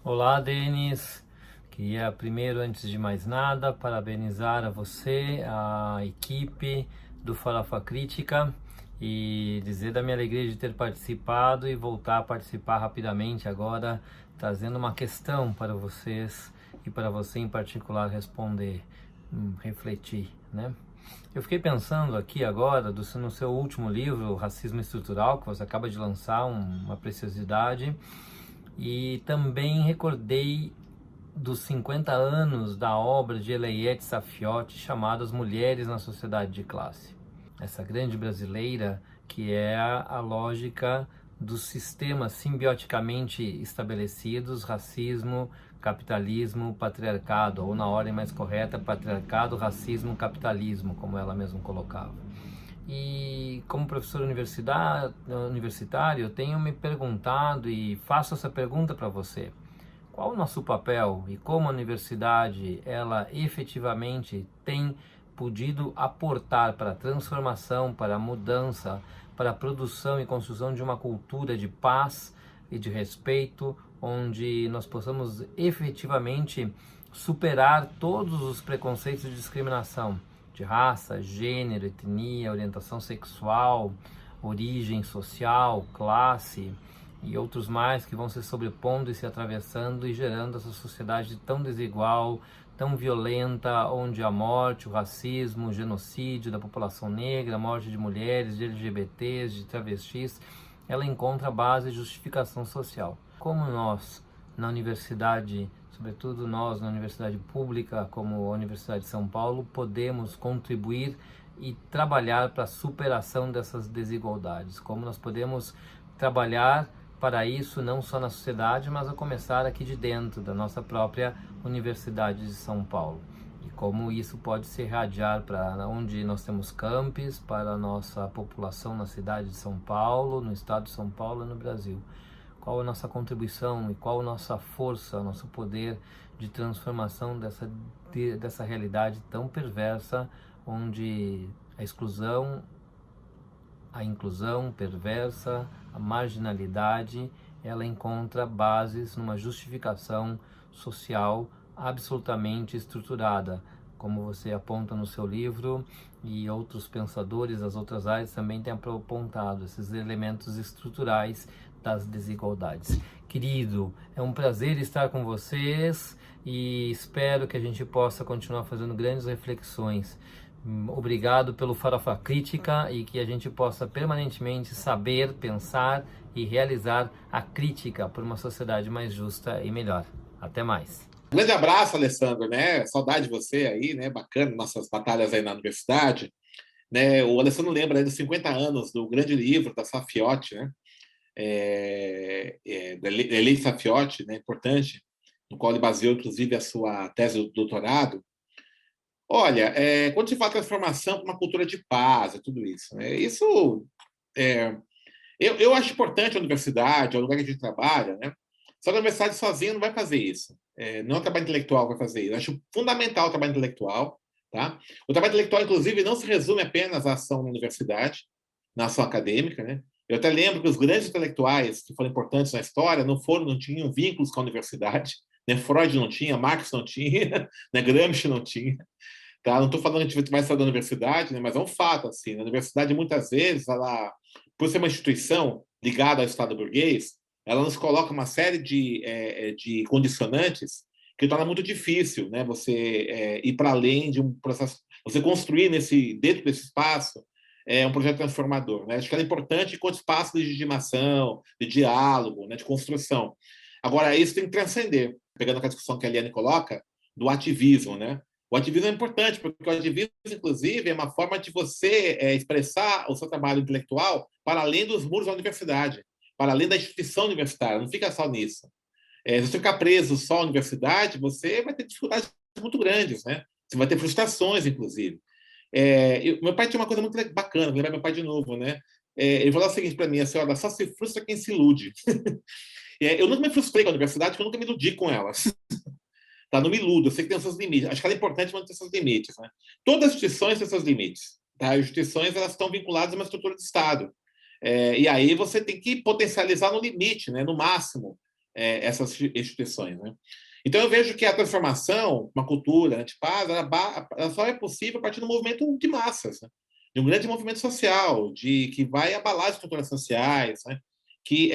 Olá, Denis. Queria primeiro, antes de mais nada, parabenizar a você, a equipe do Farofa Crítica e dizer da minha alegria de ter participado e voltar a participar rapidamente agora, trazendo uma questão para vocês e para você em particular responder, refletir, né? Eu fiquei pensando aqui agora, no seu último livro, Racismo Estrutural, que você acaba de lançar, uma preciosidade, e também recordei dos 50 anos da obra de Eleiette Saffioti, chamada As Mulheres na Sociedade de Classe. Essa grande brasileira que é a lógica dos sistemas simbioticamente estabelecidos, racismo, capitalismo, patriarcado, ou na ordem mais correta, patriarcado, racismo, capitalismo, como ela mesma colocava. E como professor universitário, eu tenho me perguntado e faço essa pergunta para você. qual o nosso papel e como a universidade ela efetivamente tem podido aportar para a transformação, para a mudança, para a produção e construção de uma cultura de paz e de respeito, onde nós possamos efetivamente superar todos os preconceitos de discriminação de raça, gênero, etnia, orientação sexual, origem social, classe e outros mais que vão se sobrepondo e se atravessando e gerando essa sociedade tão desigual, tão violenta, onde a morte, o racismo, o genocídio da população negra, a morte de mulheres, de LGBTs, de travestis, ela encontra base e justificação social. Como nós, na universidade, sobretudo nós na universidade pública, como a Universidade de São Paulo, podemos contribuir e trabalhar para a superação dessas desigualdades? Como nós podemos trabalhar para isso não só na sociedade, mas a começar aqui de dentro da nossa própria Universidade de São Paulo? E como isso pode se irradiar para onde nós temos campus, para a nossa população na cidade de São Paulo, no estado de São Paulo e no Brasil? Qual a nossa contribuição e qual a nossa força, o nosso poder de transformação dessa realidade tão perversa, onde a exclusão, a inclusão perversa, a marginalidade, ela encontra bases numa justificação social absolutamente estruturada, como você aponta no seu livro, e outros pensadores das outras áreas também têm apontado esses elementos estruturais das desigualdades. Querido, é um prazer estar com vocês e espero que a gente possa continuar fazendo grandes reflexões. Obrigado pelo Farofa Crítica e que a gente possa permanentemente saber, pensar e realizar a crítica por uma sociedade mais justa e melhor. Até mais. Um grande abraço, Alessandro, né? Saudade de você aí, né? Bacana, nossas batalhas aí na universidade. Né? O Alessandro lembra aí dos 50 anos do grande livro da Safiotti, né? Da Lei Safiotti, né? Importante, no qual ele baseou, inclusive, a sua tese do doutorado. Olha, quando se fala de transformação para uma cultura de paz e tudo isso, né? Isso, eu acho importante a universidade, é o lugar que a gente trabalha, né? Só que a universidade sozinha não vai fazer isso. Não é o trabalho intelectual que vai fazer isso. Eu acho fundamental o trabalho intelectual. Tá? O trabalho intelectual, inclusive, não se resume apenas à ação na universidade, na ação acadêmica. Né? Eu até lembro que os grandes intelectuais que foram importantes na história não tinham vínculos com a universidade. Né? Freud não tinha, Marx não tinha, né? Gramsci não tinha. Tá? Não estou falando que a gente vai sair da universidade, né? Mas é um fato. Assim, a universidade, muitas vezes, ela, por ser uma instituição ligada ao Estado burguês, ela nos coloca uma série de condicionantes que torna muito difícil, né, você ir para além de um processo, você construir dentro desse espaço um projeto transformador. Né? Acho que é importante enquanto espaço de legitimação, de diálogo, né, de construção. Agora, isso tem que transcender, pegando a discussão que a Eliane coloca, do ativismo. Né? O ativismo é importante, porque o ativismo, inclusive, é uma forma de você expressar o seu trabalho intelectual para além dos muros da universidade, para além da instituição universitária, não fica só nisso. Se você ficar preso só à universidade, você vai ter dificuldades muito grandes, né? Você vai ter frustrações, inclusive. Meu pai tinha uma coisa muito bacana, vou lembrar meu pai de novo, né? Ele falou o seguinte para mim, assim, olha, só se frustra quem se ilude. Eu nunca me frustrei com a universidade, porque eu nunca me iludi com elas. Tá? Não me iludo, eu sei que tem os seus limites. Acho que é importante manter seus limites. Né? Todas as instituições têm seus limites. Tá? As instituições elas estão vinculadas a uma estrutura de Estado. E aí você tem que potencializar no limite, né? No máximo, essas instituições. Né? Então, eu vejo que a transformação, uma cultura antipaz, ela só é possível a partir do movimento de massas, né? De um grande movimento social, que vai abalar as estruturas sociais, né? Que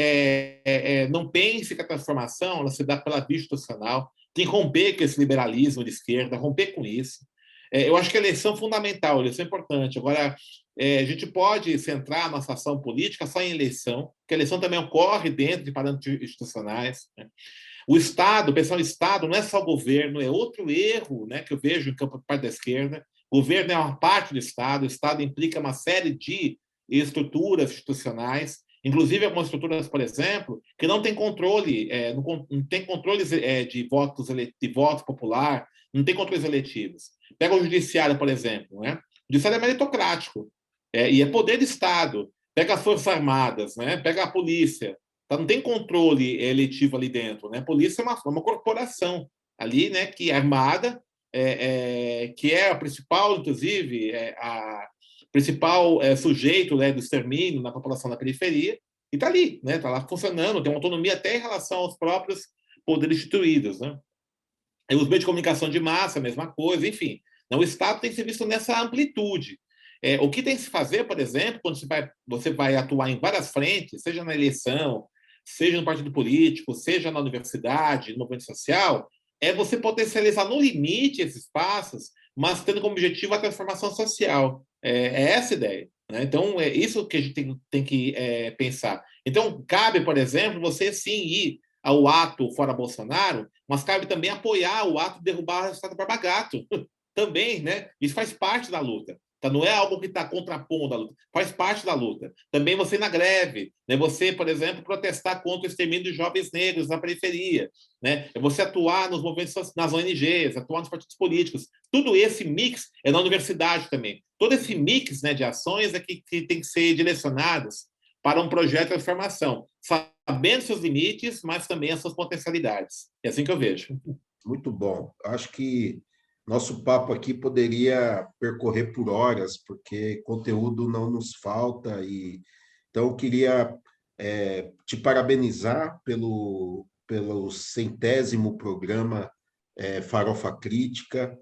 não pense que a transformação ela se dá pela via institucional, tem que romper com esse liberalismo de esquerda, romper com isso. Eu acho que a eleição é fundamental, a eleição é importante. Agora, a gente pode centrar a nossa ação política só em eleição, porque a eleição também ocorre dentro de parâmetros institucionais. Né? O Estado, pensar no Estado, não é só o governo, é outro erro, né, que eu vejo em campo de parte da esquerda. O governo é uma parte do Estado, o Estado implica uma série de estruturas institucionais, inclusive algumas estruturas, por exemplo, que não tem controle, não tem controles de voto popular, não tem controles eletivos. Pega o judiciário, por exemplo, né? O judiciário é meritocrático, e é poder de Estado. Pega as Forças Armadas, né? Pega a polícia. Então, não tem controle eletivo ali dentro, né? A polícia é uma corporação ali, né, que é armada, que é a principal, inclusive, a principal sujeito, né, do extermínio na população da periferia, e está ali, né? Está lá funcionando, tem uma autonomia até em relação aos próprios poderes instituídos, né? E os meios de comunicação de massa, a mesma coisa, enfim. Então, o Estado tem que ser visto nessa amplitude. O que tem que se fazer, por exemplo, quando você vai atuar em várias frentes, seja na eleição, seja no partido político, seja na universidade, no movimento social, é você potencializar no limite esses espaços, mas tendo como objetivo a transformação social. É essa a ideia, né? Então, é isso que a gente tem que pensar. Então, cabe, por exemplo, você sim ir ao ato fora Bolsonaro, mas cabe também apoiar o ato de derrubar o Estado Barba Gato. Também, né? Isso faz parte da luta. Então, não é algo que está contrapondo a luta, faz parte da luta. Também você ir na greve, né? Você, por exemplo, protestar contra o extermínio dos jovens negros na periferia, né? Você atuar nos movimentos, nas ONGs, atuar nos partidos políticos. Tudo esse mix é na universidade também. Todo esse mix, né, de ações é que tem que ser direcionados para um projeto de transformação, sabendo seus limites, mas também as suas potencialidades. É assim que eu vejo. Muito bom. Acho que nosso papo aqui poderia percorrer por horas, porque conteúdo não nos falta. Então, eu queria te parabenizar pelo 100º programa Farofa Crítica,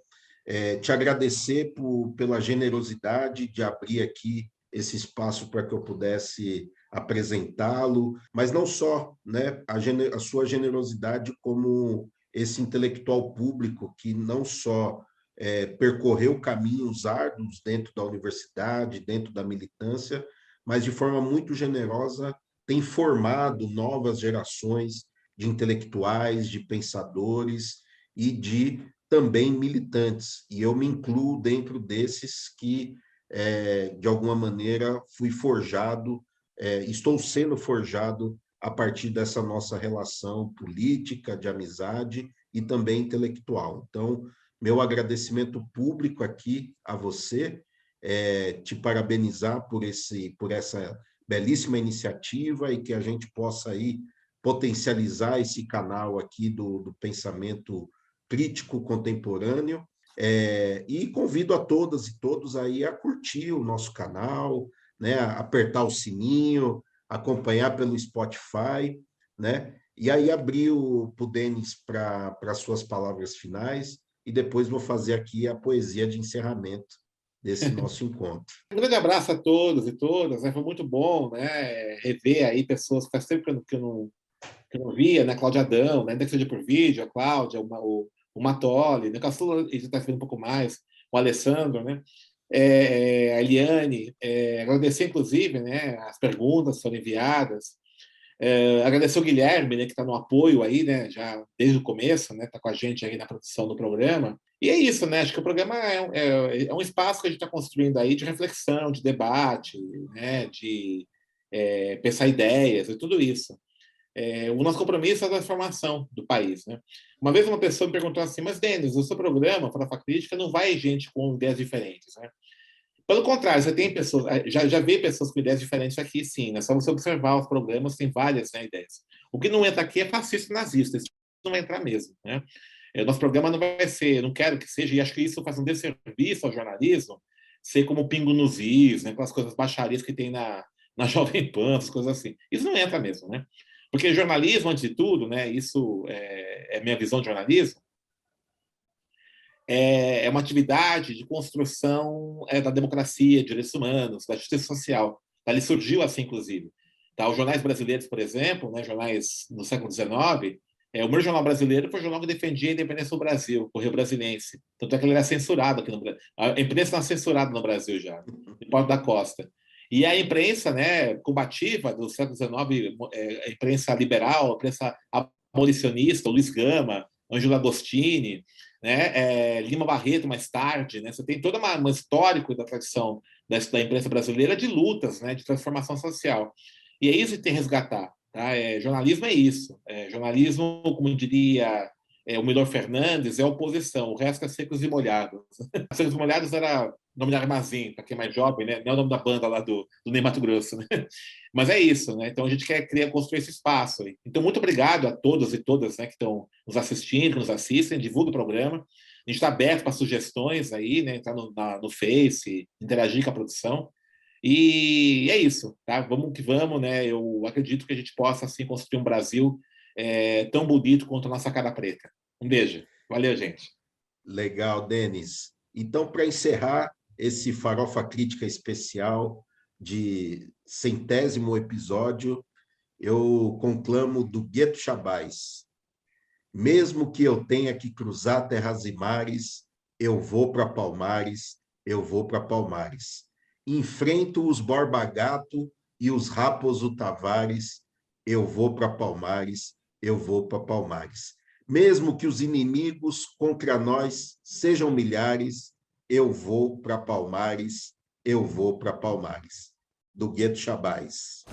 te agradecer pela generosidade de abrir aqui esse espaço para que eu pudesse apresentá-lo, mas não só, né, a sua generosidade como esse intelectual público que não só percorreu caminhos árduos dentro da universidade, dentro da militância, mas de forma muito generosa tem formado novas gerações de intelectuais, de pensadores e de também militantes. E eu me incluo dentro desses que, de alguma maneira, fui forjado, estou sendo forjado a partir dessa nossa relação política, de amizade e também intelectual. Então, meu agradecimento público aqui a você, te parabenizar por essa belíssima iniciativa e que a gente possa aí potencializar esse canal aqui do pensamento crítico contemporâneo, e convido a todas e todos aí a curtir o nosso canal, né, a apertar o sininho, acompanhar pelo Spotify, né? E aí abrir o Denis para as suas palavras finais e depois vou fazer aqui a poesia de encerramento desse nosso encontro. Um grande abraço a todos e todas, né? Foi muito bom, né, rever aí pessoas que faz tempo que eu não via, né? Cláudia Adão, né? Ainda que seja por vídeo, a Cláudia, o Matoli, né? O Caçula, ele já está vendo um pouco mais, o Alessandro, né? A Eliane, agradecer, inclusive, né, as perguntas que foram enviadas, agradecer o Guilherme, né, que está no apoio aí, né, já desde o começo, né, está com a gente aí na produção do programa. E é isso, né, acho que o programa é um espaço que a gente está construindo aí de reflexão, de debate, né, de pensar ideias e tudo isso. O nosso compromisso é a transformação do país, né? Uma vez uma pessoa me perguntou assim, mas, Denis, o seu programa, Farofa Crítica, não vai gente com ideias diferentes, né? Pelo contrário, você tem pessoas, já vê pessoas com ideias diferentes aqui, sim, né? Só você observar os programas, tem várias, né, ideias. O que não entra aqui é fascista e nazista, isso não vai entrar mesmo, né? Nosso programa não vai ser, não quero que seja, e acho que isso faz um desserviço ao jornalismo, ser como o pingo nos is, né? Aquelas coisas baixarias que tem na Jovem Pan, as coisas assim. Isso não entra mesmo, né? Porque jornalismo, antes de tudo, né, isso é minha visão de jornalismo, é uma atividade de construção da democracia, de direitos humanos, da justiça social. Ele surgiu assim, inclusive. Tá? Os jornais brasileiros, por exemplo, né, jornais no século XIX, o meu jornal brasileiro foi o jornal que defendia a independência do Brasil, o Correio Brasilense. Tanto é que ele era censurado aqui no Brasil. A imprensa está censurada no Brasil já, em Porto da Costa. E a imprensa, né, combativa do século XIX, a imprensa liberal, a imprensa abolicionista, Luiz Gama, Ângelo Agostini, né, Lima Barreto mais tarde, né, você tem todo um histórico da tradição da imprensa brasileira de lutas, né, de transformação social. E é isso que tem que resgatar. Tá? Jornalismo é isso. Jornalismo, como diria o Milor Fernandes, é oposição, o resto é secos e molhados. Secos e molhados era nome de armazém, para quem é mais jovem, né? Não é o nome da banda lá do Ney Matogrosso, né? Mas é isso, né? Então a gente quer construir esse espaço aí. Então, muito obrigado a todos e todas, né, que estão nos assistindo, que nos assistem, divulga o programa. A gente está aberto para sugestões aí, né? Entrar no Face, interagir com a produção. E é isso, tá? Vamos que vamos, né? Eu acredito que a gente possa, assim, construir um Brasil tão bonito quanto a nossa cara preta. Um beijo. Valeu, gente. Legal, Denis. Então, para encerrar esse Farofa Crítica especial de 100º episódio, eu conclamo do Gueto Chabais: mesmo que eu tenha que cruzar terras e mares, eu vou para Palmares, eu vou para Palmares. Enfrento os Borba Gato e os Raposo Tavares, eu vou para Palmares, eu vou para Palmares. Mesmo que os inimigos contra nós sejam milhares, eu vou para Palmares, eu vou para Palmares. Do Gueto Chabais.